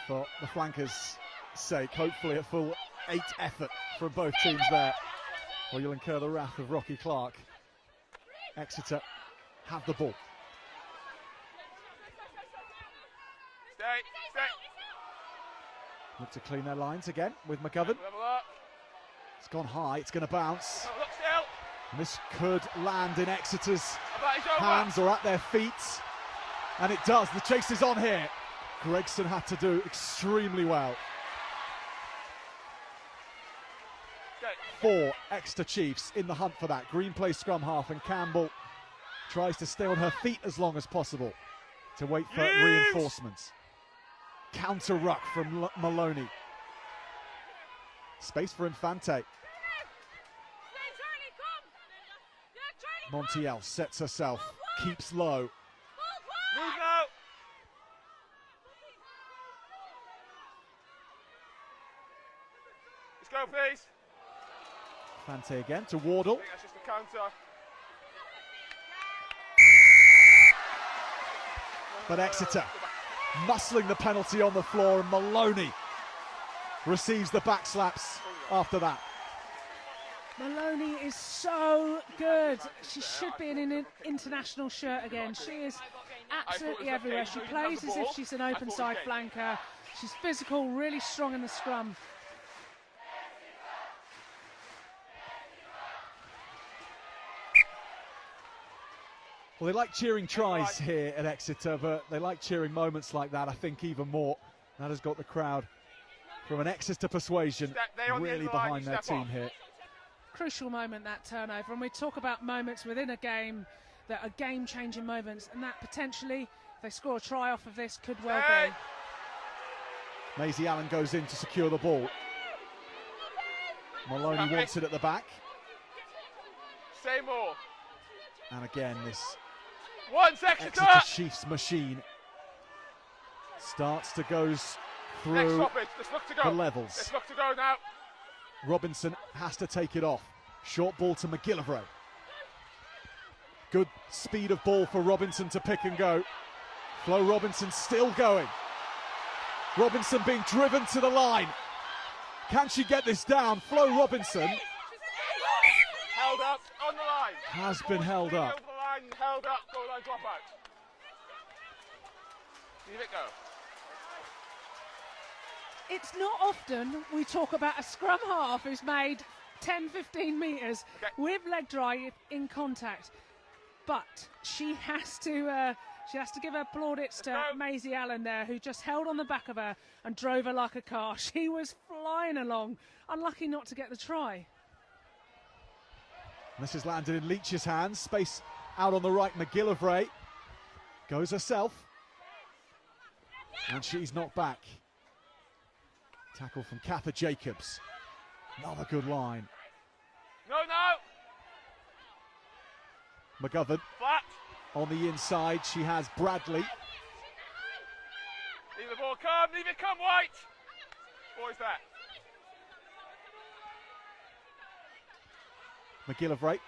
For the flankers' sake, hopefully a full 8 effort from both teams there, or you'll incur the wrath of Rocky Clark. Exeter have the ball. Stay. Look to clean their lines again with McGovern. Level up. It's gone high, it's going to bounce. Look still. And this could land in Exeter's It's over. hands or at their feet. And it does, the chase is on here. Gregson had to do extremely well. Okay. 4 Exeter Chiefs in the hunt for that. Green plays scrum half, and Campbell tries to stay on her feet as long as possible to wait for reinforcements. Counter ruck from Maloney. Space for Infante. Montiel sets herself, keeps low. Move now. Let's go, please. Infante again to I Wardle. think that's just a counter. But Exeter muscling the penalty on the floor, and Maloney receives the back slaps after that. Maloney is so good. She should be in an international shirt again. She is absolutely everywhere. She plays as if she's an open side flanker. She's physical, really strong in the scrum. Well, they like cheering tries here at Exeter, but they like cheering moments like that, I think, even more. That has got the crowd from an Exeter persuasion really behind their team here. Crucial moment, that turnover. And we talk about moments within a game that are game-changing moments, and that potentially, if they score a try off of this, could well be. Maisie Allen goes in to secure the ball. Maloney wants it at the back. Say more. And again, this Exeter Chiefs machine starts to goes Next through stoppage. Let's look to go. the levels. Let's look to go now. Robinson has to take it off. Short ball to McGillivray. Good speed of ball for Robinson to pick and go. Flo Robinson still going. Robinson being driven to the line. Can she get this down? Flo Robinson Held up on the line. has been held up. Over the line, held up, goal line drop out. Leave it go. it's not often we talk about a scrum half who's made 10, 15 metres with leg drive in contact. But she has to give her plaudits to Maisie Allen there, who just held on the back of her and drove her like a car. She was flying along, unlucky not to get the try. This is landed in Leach's hands. Space out on the right. McGillivray goes herself. And she's knocked back. Tackle from Katha Jacobs. Another good line. No. McGovern Flat. on the inside. She has Bradley. Leave the ball come. Leave it come, White. Boys that. McGillivray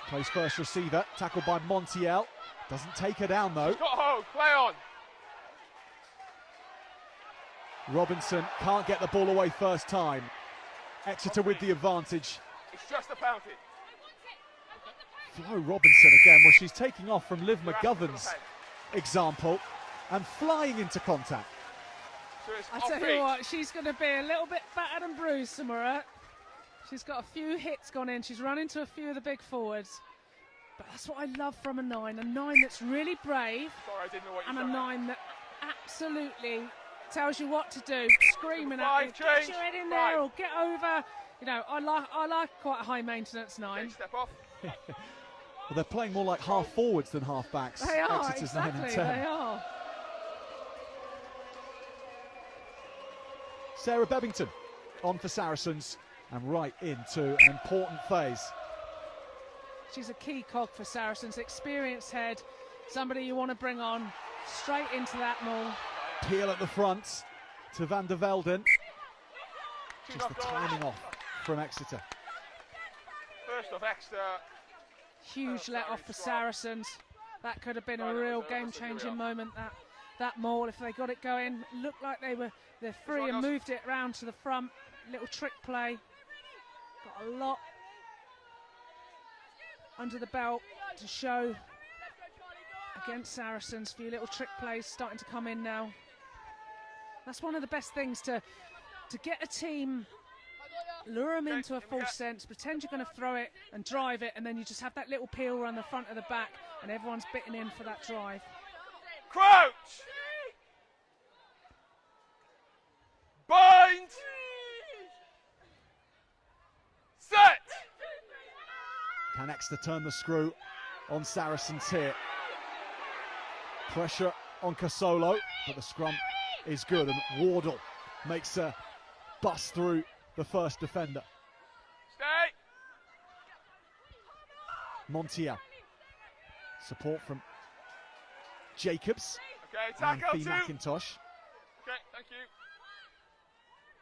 plays first receiver. Tackled by Montiel. Doesn't take her down though. Got hold. Play on. Robinson can't get the ball away first time. Exeter with the advantage. It's just a penalty. Flo Robinson again. Well, she's taking off from Liv McGovern's example and flying into contact. So it's I off tell feet. you what, she's going to be a little bit battered and bruised, Samura. She's got a few hits gone in. She's run into a few of the big forwards. But that's what I love from a 9. A 9 that's really brave. Sorry, I didn't know what you And a said. 9 that absolutely tells you what to do, screaming at Five, you, get change, your head in five. there or get over. You know, I like quite a high maintenance 9. Okay, step off. Well, they're playing more like half forwards than half backs. They are, Exeter's 9 and exactly, 10. they are. Sarah Bebbington on for Saracens and right into an important phase. She's a key cog for Saracens, experienced head, somebody you want to bring on straight into that maul. Peel at the front to Van der Velden. She's Just the off goal. timing off from Exeter. First off, Exeter. Huge let off for Saracens. That could have been a real game-changing moment. That maul, if they got it going, looked like they're free and moved it round to the front. Little trick play. Got a lot under the belt to show against Saracens. A few little trick plays starting to come in now. That's one of the best things, to get a team, lure them into a false sense, pretend you're going to throw it and drive it, and then you just have that little peel around the front of the back and everyone's bitten in for that drive. Crouch. Bind. Set. Can Exeter turn the screw on Saracens here? Pressure on Casolo, but the scrum is good, and Wardle makes a bust through the first defender. Stay. Montiel. Support from Jacobs Okay, and tackle Fee two. McIntosh. Okay, thank you.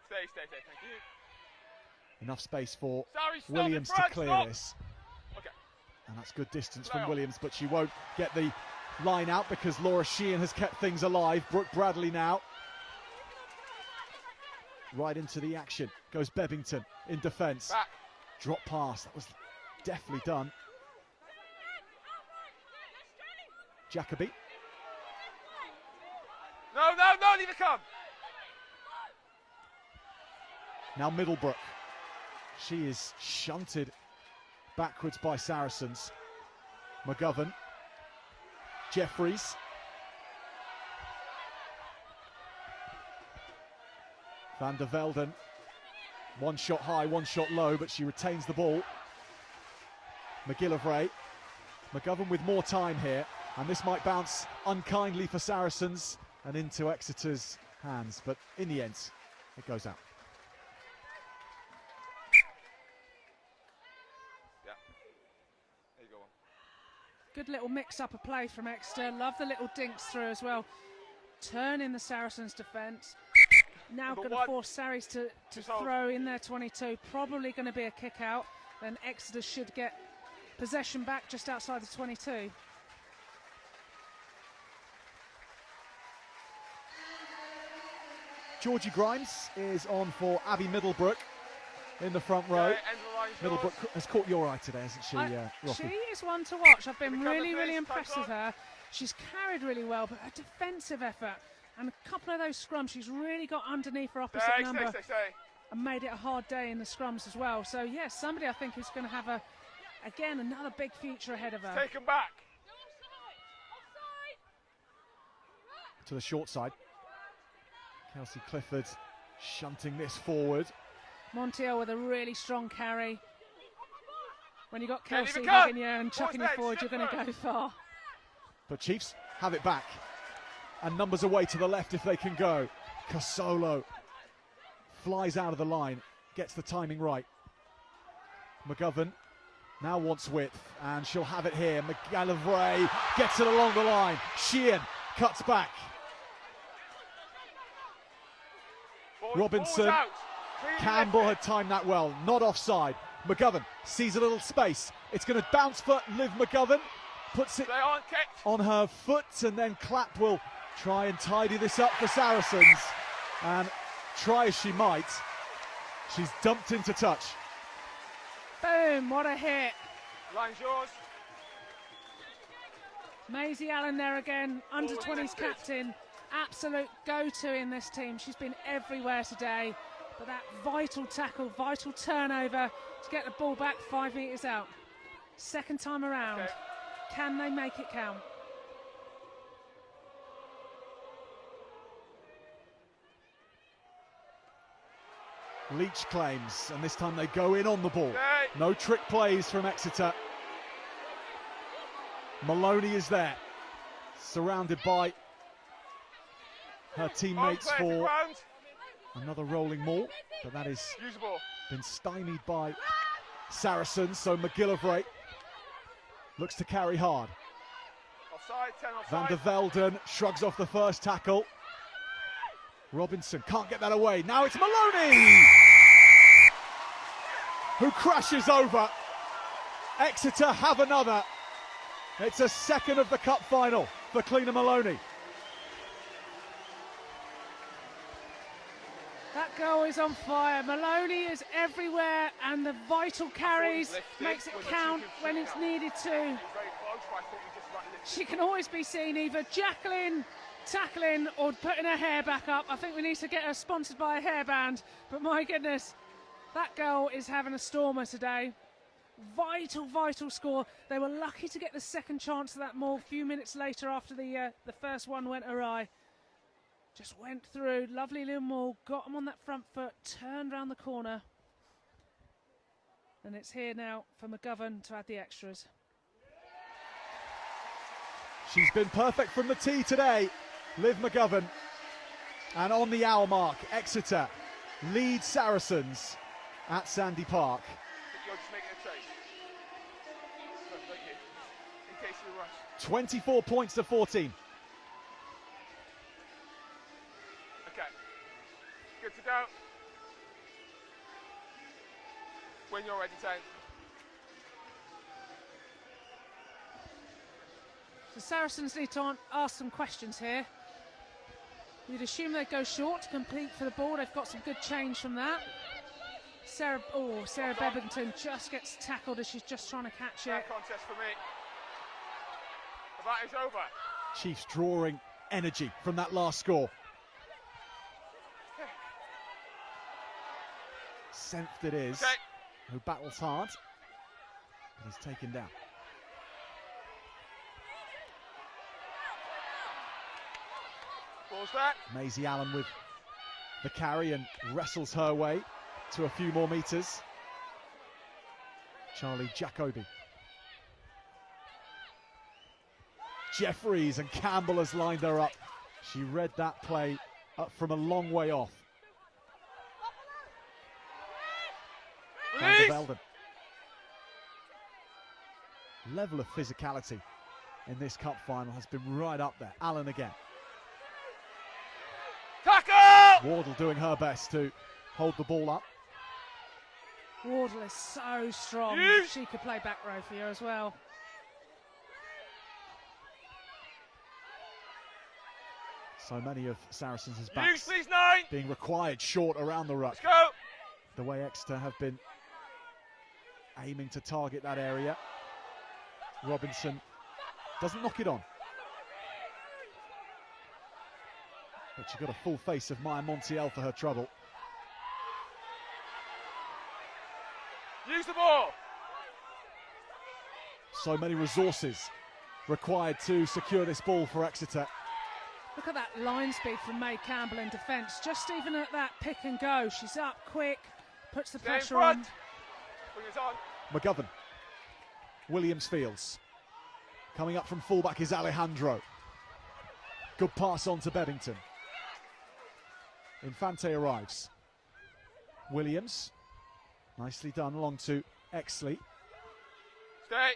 Stay, thank you. Enough space for Sorry, stop Williams it, to Brad, clear stop. this. Okay. And that's good distance Play from on. Williams, but she won't get the line out because Laura Sheehan has kept things alive. Brooke Bradley now. Right into the action. Goes Bebbington in defence. Back. Drop pass. That was definitely done. Jacoby. No, leave it come. Now Middlebrook. She is shunted backwards by Saracens. McGovern. Jeffries. Van der Velden. One shot high, one shot low, but she retains the ball. McGillivray. McGovern with more time here, and this might bounce unkindly for Saracens and into Exeter's hands, but in the end, it goes out. Yeah. There you go. Good little mix-up of play from Exeter. Love the little dinks through as well. Turning the Saracens' defence. Now Number going to one. force Sarries to Just hold. throw in their 22. Probably going to be a kick out. Then Exeter should get possession back just outside the 22. Georgie Grimes is on for Abby Middlebrook in the front row. Okay, end of the line, Middlebrook yours. has caught your eye today, hasn't she, Rocky? She is one to watch. I've been Recover, really please. impressed Time's with her. She's carried really well, but her defensive effort And a couple of those scrums, she's really got underneath her opposite number and made it a hard day in the scrums as well. So, yes, somebody I think who's going to have, again, another big future ahead of her. Take them back. To the short side. Kelsey Clifford shunting this forward. Montiel with a really strong carry. When you've got Kelsey go. hugging you and chucking you next? forward, you're going to go far. But Chiefs have it back. And numbers away to the left if they can go. Casolo flies out of the line, gets the timing right. McGovern now wants width, and she'll have it here. McGallivray gets it along the line. Sheehan cuts back. Robinson, Campbell had timed that well, not offside. McGovern sees a little space. It's going to bounce for Liv McGovern, puts it on her foot, and then Clapp will try and tidy this up for Saracens. And try as she might, she's dumped into touch. Boom, what a hit. Line's yours. Maisie Allen there again, under-20s captain. Absolute go-to in this team. She's been everywhere today. But that vital tackle, vital turnover to get the ball back 5 metres out. Second time around. Okay. Can they make it count? Leach claims, and this time they go in on the ball. Okay. No trick plays from Exeter. Maloney is there, surrounded by her teammates for another rolling maul, but that is Usable. been stymied by Saracens, so McGillivray looks to carry hard. Offside, 10 offside. Van der Velden shrugs off the first tackle. Robinson can't get that away. Now it's Maloney who crashes over. Exeter have another. It's a second of the cup final for Cleena Maloney. That girl is on fire. Maloney is everywhere, and the vital carries makes it count when it's needed to. Very close, but I thought we just lifted. She can always be seen either tackling or putting her hair back up. I think we need to get her sponsored by a hairband, but my goodness, that girl is having a stormer today. Vital score. They were lucky to get the second chance of that maul a few minutes later after the first one went awry. Just went through, lovely little maul, got them on that front foot, turned round the corner. And it's here now for McGovern to add the extras. She's been perfect from the tee today, Liv McGovern. And on the hour mark, Exeter lead Saracens at Sandy Park. You're just making a chase. Thank you. In case you rush. 24 points to 14. Okay. Good to go. When you're ready, Tane. The Saracens need to ask some questions here. You'd assume they'd go short to compete for the ball. They've got some good change from that. Sarah Bebbington just gets tackled as she's just trying to catch Fair it. contest for me. The bat is over. Chiefs drawing energy from that last score. Senft it is, Okay. who battles hard, but is taken down. Ball's there. Maisie Allen with the carry and wrestles her way to a few more metres. Charlie Jacobi. Jeffries and Campbell has lined her up. She read that play up from a long way off. Van der Velden. Level of physicality in this cup final has been right up there. Allen again. Tackle! Wardle doing her best to hold the ball up. Wardle is so strong. Yes. She could play back row for you as well. So many of Saracens' Use, backs please, 9. being required short around the ruck. Let's go. The way Exeter have been aiming to target that area. Robinson doesn't knock it on. But she got a full face of Maya Montiel for her trouble. Use the ball. So many resources required to secure this ball for Exeter. Look at that line speed from May Campbell in defence. Just even at that pick and go, she's up quick, puts the Stay in pressure on. front. Bring it on. McGovern. Williams fields. Coming up from fullback is Alejandro. Good pass on to Beddington. Infante arrives. Williams. Nicely done along to Exley. Stay.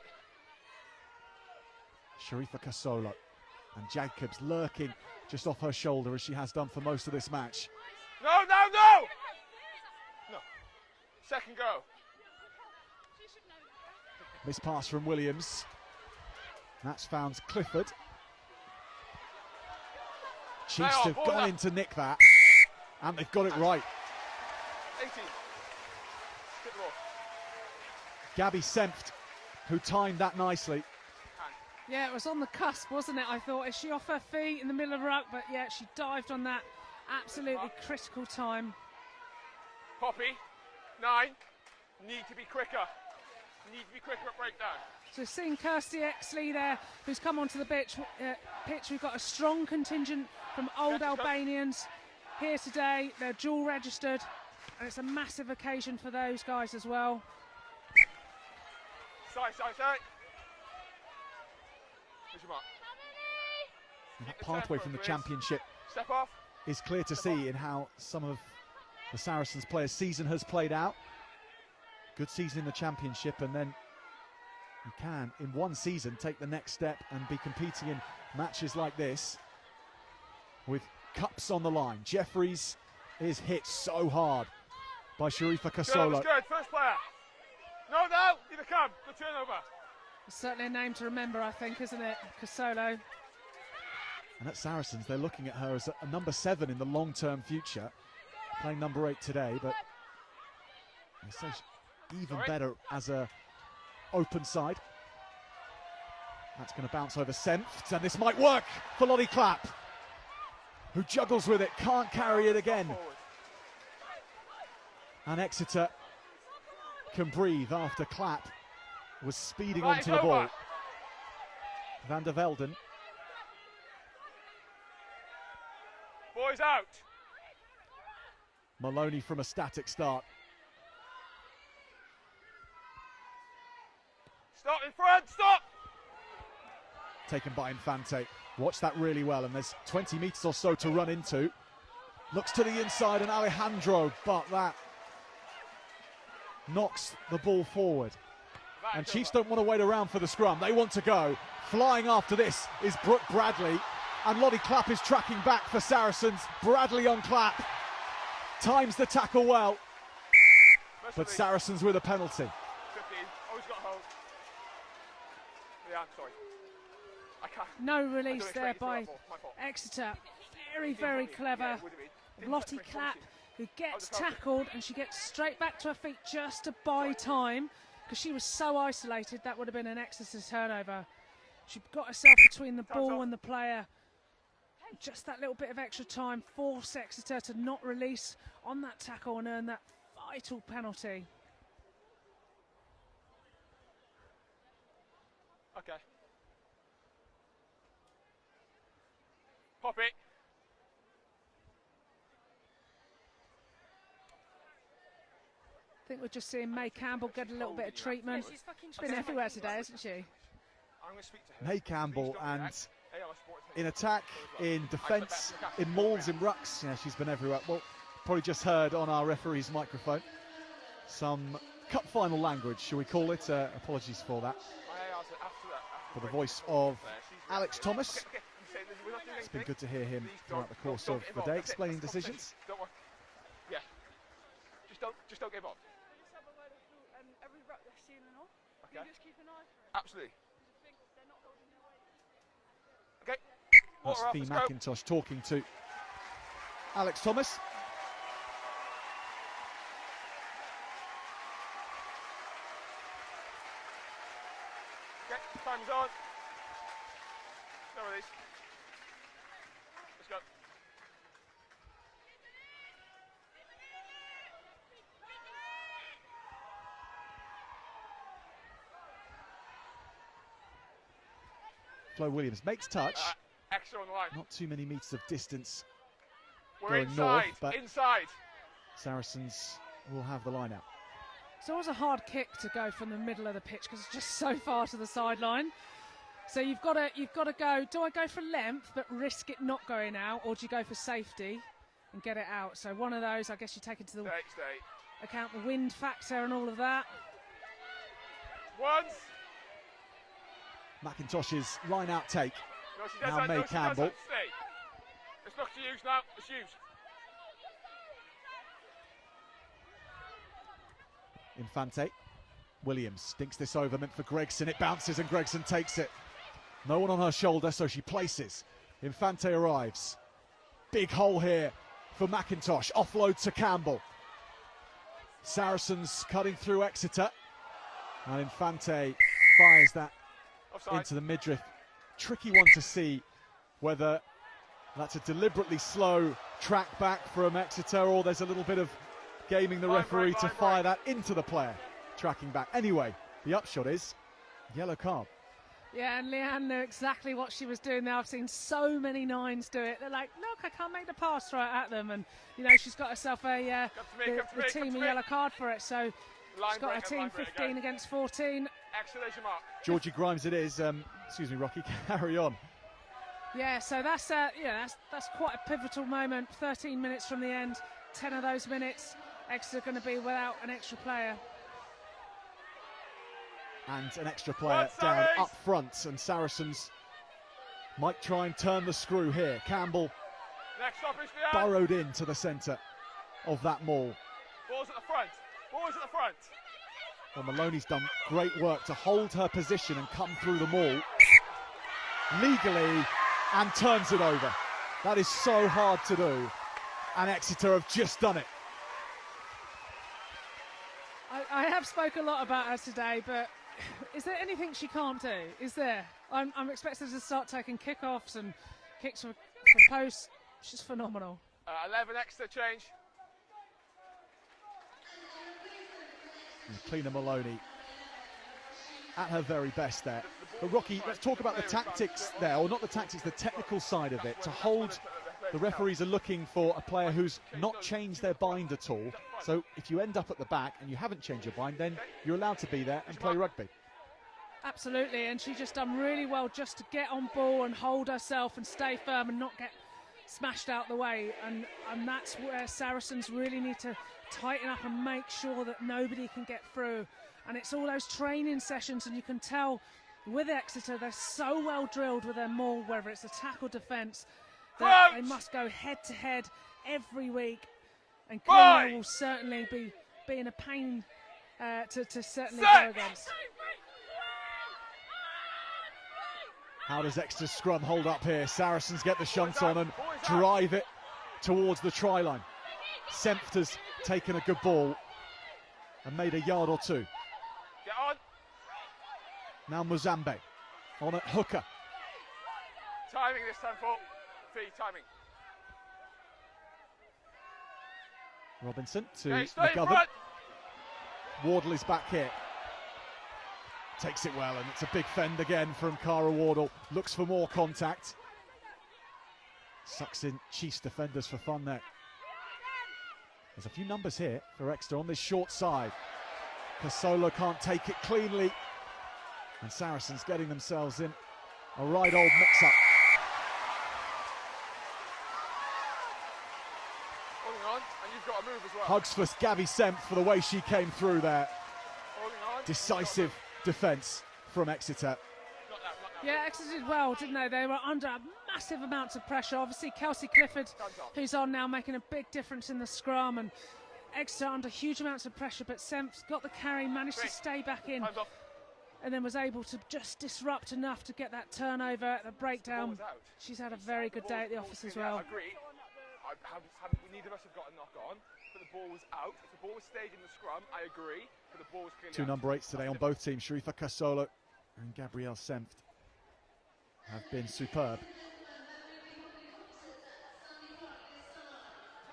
Sharifa Kasolo. And Jacobs lurking just off her shoulder as she has done for most of this match. No, no, no! No. Second go. Miss pass from Williams. That's found Clifford. Chiefs have gone in to nick that. And they've got it right. 18. Hit the ball. Gabby Senft, who timed that nicely. Yeah, it was on the cusp, wasn't it? I thought, is she off her feet in the middle of the ruck? But yeah, she dived on that absolutely critical time. Poppy, 9. Need to be quicker. Need to be quicker at breakdown. So seeing Kirsty Exley there, who's come onto the pitch. We've got a strong contingent from old Albanians here today. They're dual registered, and it's a massive occasion for those guys as well. Side, side, side. Where's your mark? That pathway from the championship Step off. is clear to see in how some of the Saracens players' season has played out. Good season in the championship, and then you can, in one season, take the next step and be competing in matches like this with cups on the line. Jeffries is hit so hard by Sharifa Kasolo. Good, good. First player. No, no. Either come. Good turnover. It's certainly a name to remember, I think, isn't it? Casolo. And at Saracens, they're looking at her as a number 7 in the long-term future. Playing number 8 today, but they say even better as a open side. That's going to bounce over Senft, and this might work for Lottie Clapp, who juggles with it, can't carry it again. And Exeter can breathe after Clapp was speeding onto the ball. Van der Velden. Boys out. Maloney from a static start. Stop in front, stop! Taken by Infante. Watch that really well, and there's 20 metres or so to run into. Looks to the inside and Alejandro, but that knocks the ball forward. And Chiefs don't want to wait around for the scrum. They want to go. Flying after this is Brooke Bradley. And Lottie Clapp is tracking back for Saracens. Bradley on Clapp. Times the tackle well. But Saracens with a penalty. 15. Always got hold. Yeah, I'm sorry. I can't. No release there by Exeter. Very, very clever. Lottie Clapp, who gets tackled, and she gets straight back to her feet just to buy time, because she was so isolated. That would have been an Exeter turnover. She got herself between the ball and the player. Just that little bit of extra time forced Exeter to not release on that tackle and earn that vital penalty. Okay. Pop it. I think we're just seeing May Campbell get a little bit of treatment. She's been everywhere today, hasn't she? I'm going to speak to her. May Campbell, and Hey, I'm a sports in attack, in defence, in mauls, in rucks. Yeah, she's been everywhere. Well, probably just heard on our referee's microphone some cup final language, shall we call it? Apologies for that. For the voice of Alex Thomas. It's been good to hear him throughout the course of the day, explaining decisions. Don't worry. Yeah. Just don't give up. Every rep they're seeing and all. Okay. You just keep an eye for it. Absolutely. Think they're not holding their weight. Okay. That's Fee McIntosh talking to Alex Thomas. Okay, time's on. No release. Let's go. Flo Williams makes touch. Extra on the line. Not too many metres of distance We're going inside, north, but inside. Saracens will have the line out. It's always a hard kick to go from the middle of the pitch because it's just so far to the sideline. So you've got to go. Do I go for length but risk it not going out, or do you go for safety and get it out? So one of those, I guess you take into the account the wind factor and all of that. Once. McIntosh's line out take. No, she does Now that. May No, she does Campbell. that. Stay. Let's look to use now. Let's use. Infante. Williams stinks this over, meant for Gregson. It bounces and Gregson takes it. No one on her shoulder, so she places. Infante arrives. Big hole here for McIntosh. Offload to Campbell. Saracens cutting through Exeter. And Infante fires that Offside. into the midriff. Tricky one to see whether that's a deliberately slow track back from Exeter or there's a little bit of gaming the referee to fire that into the player tracking back. Anyway, the upshot is yellow card. Yeah, and Leanne knew exactly what she was doing there. I've seen so many nines do it. They're like, look, I can't make the pass right at them. And, you know, she's got herself the team a yellow card for it. So she's got her team 15 against 14. Excellent mark. Georgie Grimes it is. Excuse me, Rocky, carry on. Yeah, so that's quite a pivotal moment. 13 minutes from the end. 10 of those minutes, Exeter going to be without an extra player. And an extra player down up front, and Saracens might try and turn the screw here. Campbell Next stop is burrowed into the centre of that maul. Ball's at the front. Ball's at the front. Well, Maloney's done great work to hold her position and come through the maul legally and turns it over. That is so hard to do, and Exeter have just done it. I have spoke a lot about her today, but is there anything she can't do? Is there? I'm expecting her to start taking kickoffs and kicks for posts. She's phenomenal. 11 Exeter change. And Cleaner Maloney at her very best there. But Rocky, let's talk about the tactics there, or not the tactics, the technical side of it. To hold, the referees are looking for a player who's not changed their bind at all. So if you end up at the back and you haven't changed your bind, then you're allowed to be there and play rugby. Absolutely, and she just done really well just to get on ball and hold herself and stay firm and not get smashed out the way. And that's where Saracens really need to tighten up and make sure that nobody can get through. And it's all those training sessions, and you can tell with Exeter they're so well drilled with their maul, whether it's attack or defence, that they must go head to head every week. And Cleaner will certainly be in a pain to certainly go against. How does Exeter's scrum hold up here? Saracens get the shunt on and drive it towards the try line. Senft has taken a good ball and made a yard or two. Get on. Now Muzambe on at hooker. Timing this time, Paul. Fee, timing. Robinson to Stay McGovern. front. Wardle is back here. Takes it well, and it's a big fend again from Cara Wardle. Looks for more contact. Sucks in Chiefs defenders for fun there. There's a few numbers here for Exeter on this short side. Casolo can't take it cleanly. And Saracens getting themselves in a right old mix-up. Holding on, and you've got to move as well. Hugs for Gabby Senft for the way she came through there. Holding on. Decisive defence from Exeter. Not that. Yeah, Exeter did well, didn't they? They were under massive amounts of pressure. Obviously, Kelsey Clifford, who's on now, making a big difference in the scrum, and Exeter under huge amounts of pressure, but Senft got the carry, managed to stay back in, and then was able to just disrupt enough to get that turnover at the breakdown. She's had a very good day at the office as well. I agree. Neither of us have got a knock on, but the ball was out. If the ball was stayed in the scrum, I agree, but the ball was clearly Two out. number 8s today on both teams. Sharifa Casolo and Gabrielle Senft have been superb.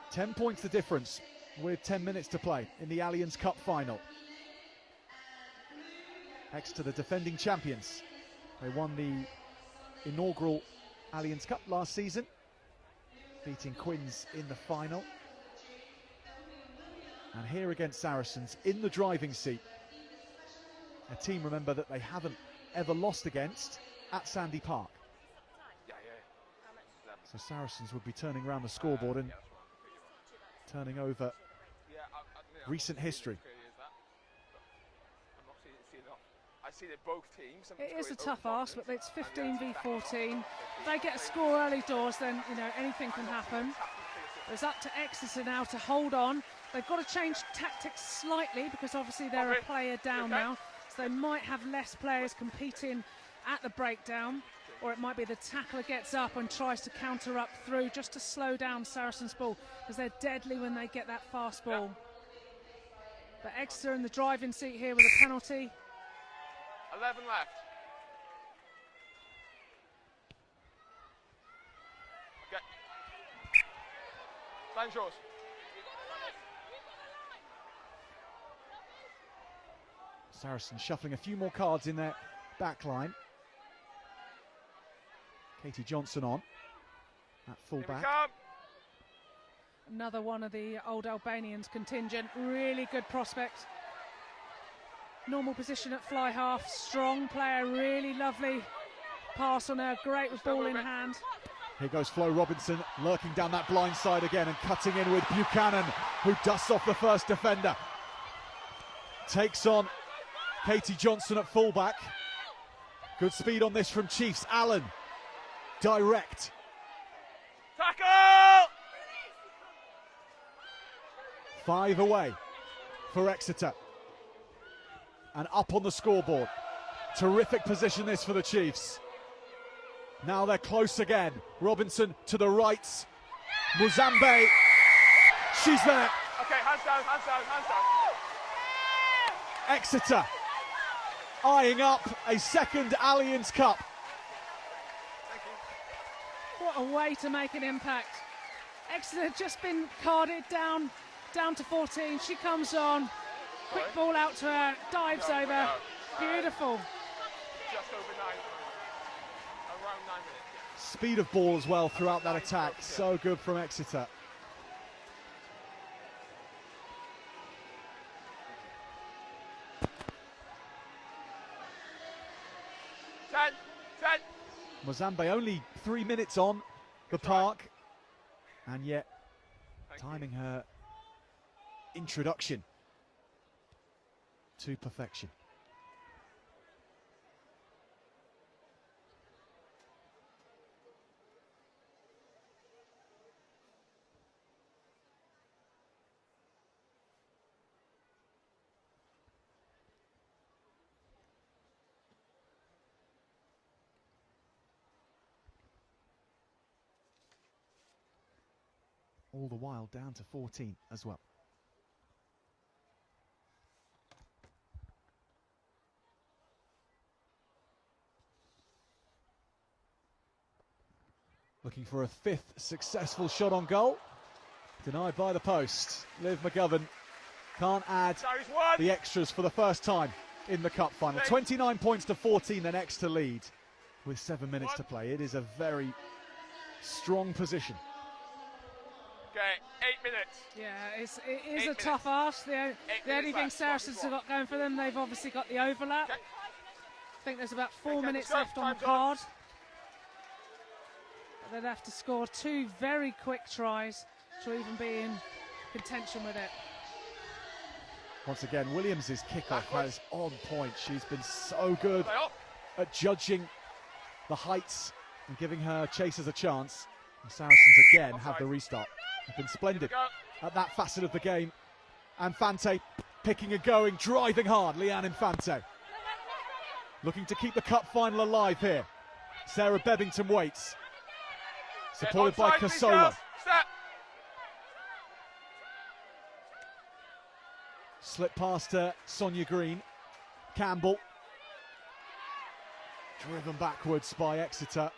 10 points the difference with 10 minutes to play in the Allianz Cup final. Exeter, the defending champions. They won the inaugural Allianz Cup last season, beating Quins in the final. And here against Saracens in the driving seat. A team, remember, that they haven't ever lost against at Sandy Park. So Saracens would be turning around the scoreboard and turning over recent history. I see that both teams. It is a tough ask, but it's 15 v 14. If they get a score early doors, then anything can happen. It's up to Exeter now to hold on. They've got to change tactics slightly because obviously they're a player down now, so they might have less players competing at the breakdown, or it might be the tackler gets up and tries to counter up through just to slow down Saracens' ball, because they're deadly when they get that fast ball. But Exeter in the driving seat here with a penalty. 11 left. Okay. Line's yours. Saracens shuffling a few more cards in their back line. Katie Johnson on at full-back. Another one of the old Albanians contingent. Really good prospect. Normal position at fly half. Strong player, really lovely pass on her. Great with ball in hand. Here goes Flo Robinson, lurking down that blind side again and cutting in with Buchanan, who dusts off the first defender. Takes on Katie Johnson at fullback. Good speed on this from Chiefs. Allen, direct. Tackle! 5 away for Exeter. And up on the scoreboard. Terrific position this for the Chiefs. Now they're close again. Robinson to the right. Muzambe. She's there. Okay, hands down, hands down, hands down. Exeter eyeing up a second Allianz Cup. What a way to make an impact. Exeter had just been carded down to 14. She comes on. Quick ball out to her, dives over. Beautiful. Just over 9. Around 9 minutes. Speed of ball as well throughout that attack. So good from Exeter. Mozambique only 3 minutes on the park, and yet timing her introduction to perfection. All the while down to 14 as well. Looking for a 5th successful shot on goal. Denied by the post. Liv McGovern can't add the extras for the first time in the cup final. 29 points to 14, then Exeter lead with 7 minutes to play. It is a very strong position. Okay, 8 minutes. Yeah, it is a tough ask. The only thing Saracens have got going for them, they've obviously got the overlap. Okay. I think there's about 4 minutes left on the card. But they'd have to score 2 very quick tries to even be in contention with it. Once again, Williams' kickoff is on point. She's been so good at judging the heights and giving her chasers a chance. And Saracens again have the restart. They've been splendid at that facet of the game. Infante picking and going, driving hard. Leanne Infante looking to keep the cup final alive here. Sarah Bebbington waits, supported by Casola. Slip past Sonia Green. Campbell driven backwards by Exeter.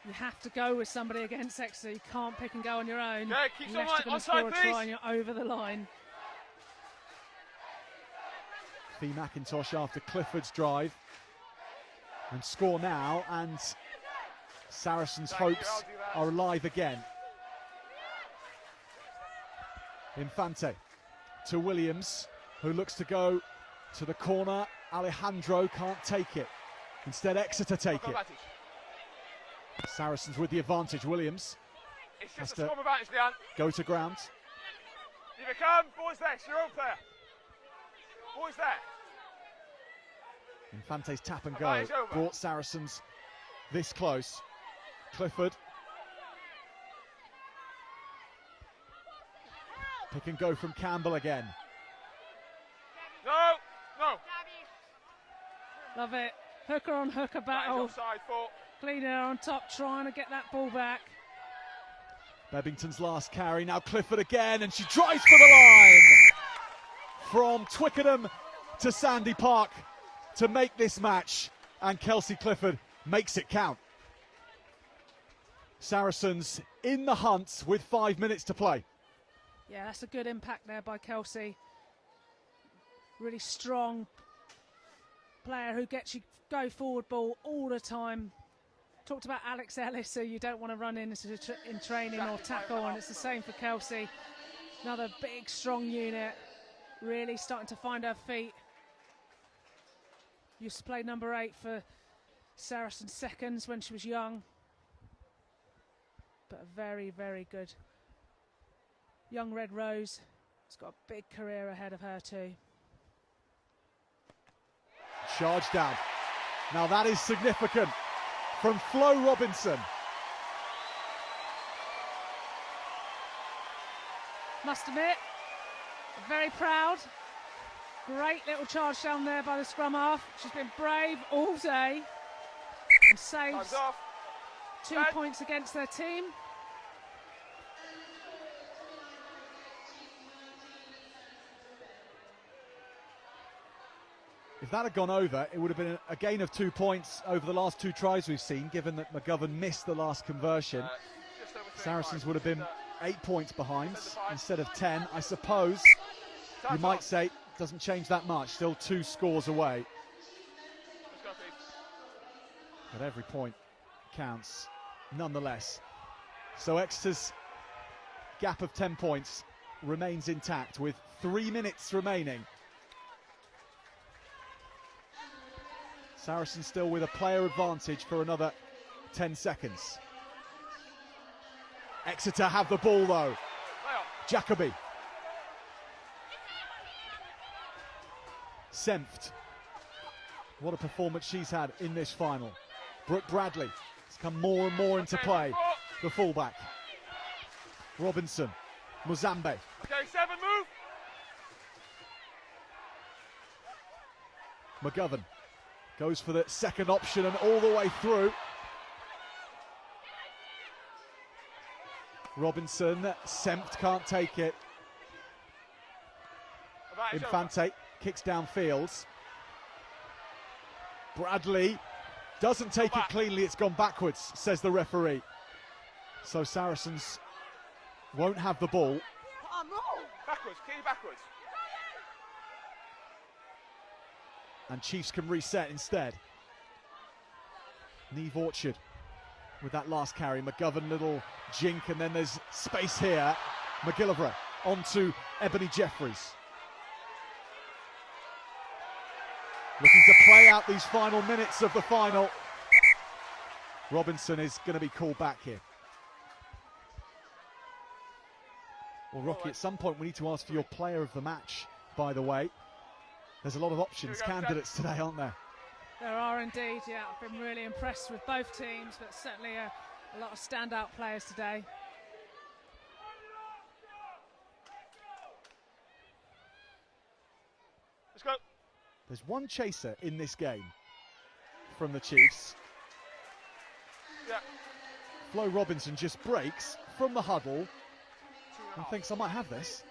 You have to go with somebody against Exeter. You can't pick and go on your own. Yeah, keep unless you're going to score a try and you're over the line. Fee McIntosh after Clifford's drive. and score now, and Saracens' hopes are alive again. Infante to Williams, who looks to go to the corner. Alejandro can't take it. Instead, Exeter take it. Saracens with the advantage. Williams has to go to ground. If you come, boys there, it's your own player. Boys there. Infante's tap and go brought Saracens this close. Clifford. Pick and go from Campbell again. No. Love it. Hooker on hooker battle. Cleaner on top, trying to get that ball back. Bebbington's last carry, now Clifford again, and she drives for the line! From Twickenham to Sandy Park to make this match, and Kelsey Clifford makes it count. Saracens in the hunt with 5 minutes to play. Yeah, that's a good impact there by Kelsey. Really strong player who gets you go forward ball all the time. Talked about Alex Ellis, so you don't want to run in training or tackle, and it's the same for Kelsey. Another big, strong unit, really starting to find her feet. Used to play number 8 for Saracens seconds when she was young. But a very, very good young Red Rose. Has got a big career ahead of her too. Charge down. Now that is significant from Flo Robinson. Must admit, very proud. Great little charge down there by the scrum half. She's been brave all day and saves 2 points against their team. If that had gone over, it would have been a gain of 2 points over the last 2 tries we've seen, given that McGovern missed the last conversion. Saracens would have been 8 points behind instead of 10. I suppose you might say it doesn't change that much, still 2 scores away. But every point counts nonetheless. So Exeter's gap of 10 points remains intact with 3 minutes remaining. Saracens still with a player advantage for another 10 seconds. Exeter have the ball though. Jacoby. Senft. What a performance she's had in this final. Brooke Bradley has come more and more into play. The fullback. Robinson. Muzambe. Okay, 7, move. McGovern goes for the second option and all the way through. Robinson, Senft can't take it. Infante kicks downfield. Bradley doesn't take it cleanly, it's gone backwards, says the referee. So Saracens won't have the ball. Backwards, key backwards. And Chiefs can reset instead. Neve Orchard with that last carry. McGovern, little jink, and then there's space here. McGillivray onto Ebony Jeffries. Looking to play out these final minutes of the final. Robinson is going to be called back here. Well, Rocky, at some point we need to ask for your player of the match, by the way. There's a lot of options, candidates today, aren't there? There are indeed, yeah. I've been really impressed with both teams, but certainly a lot of standout players today. Let's go. There's one chaser in this game from the Chiefs. Yeah. Flo Robinson just breaks from the huddle and thinks, I might have this.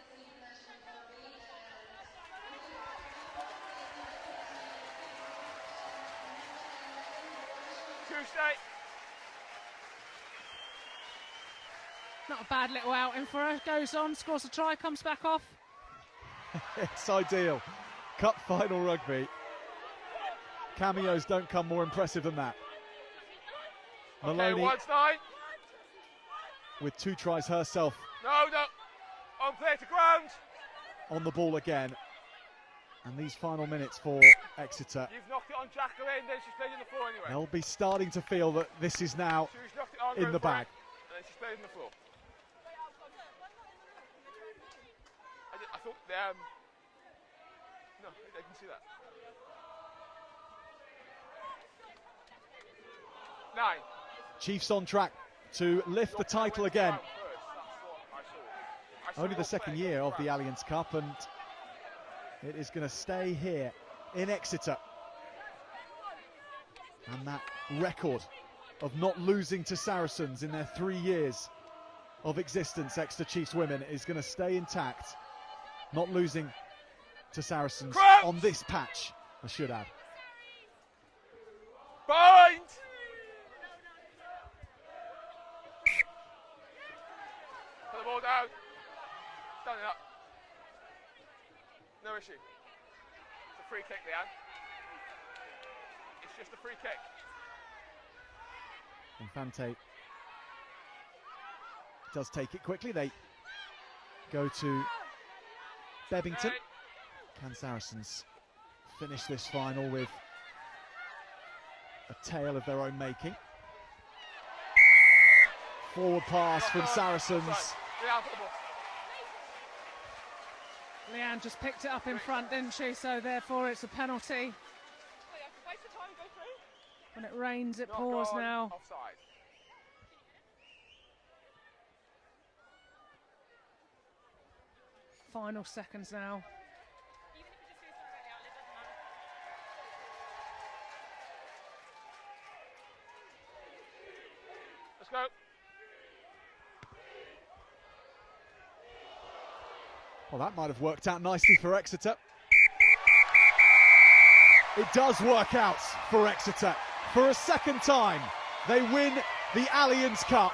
Not a bad little outing for her. Goes on, scores a try, comes back off. It's ideal. Cup final rugby. Cameos don't come more impressive than that. Maloney Okay, 1-9. with 2 tries herself No. On play to ground. on the ball again. And these final minutes for Exeter, You've knocked it on Jacqueline, then she's played in the floor anyway. they'll be starting to feel that this is now She's knocked it on, in go the for bag. it, and then she's played in the floor. I thought no, they can see that. 9. Chiefs on track to lift the title again. Only the second year of the Allianz Cup, and it is going to stay here in Exeter. And that record of not losing to Saracens in their 3 years of existence, Exeter Chiefs women, is going to stay intact. Not losing to Saracens on this patch, I should add. Bind! Put the ball down. Stand it up. No issue. It's a free kick, Leanne. It's just a free kick. Infante does take it quickly. They go to Bevington. Okay. Can Saracens finish this final with a tale of their own making? Forward pass from Saracens. Leanne, put the ball. Leanne just picked it up in front, didn't she? So therefore it's a penalty. When it rains, it Not pours gone, now. Offside. Final seconds now. Let's go. Well, that might have worked out nicely for Exeter. It does work out for Exeter. For a second time, they win the Allianz Cup.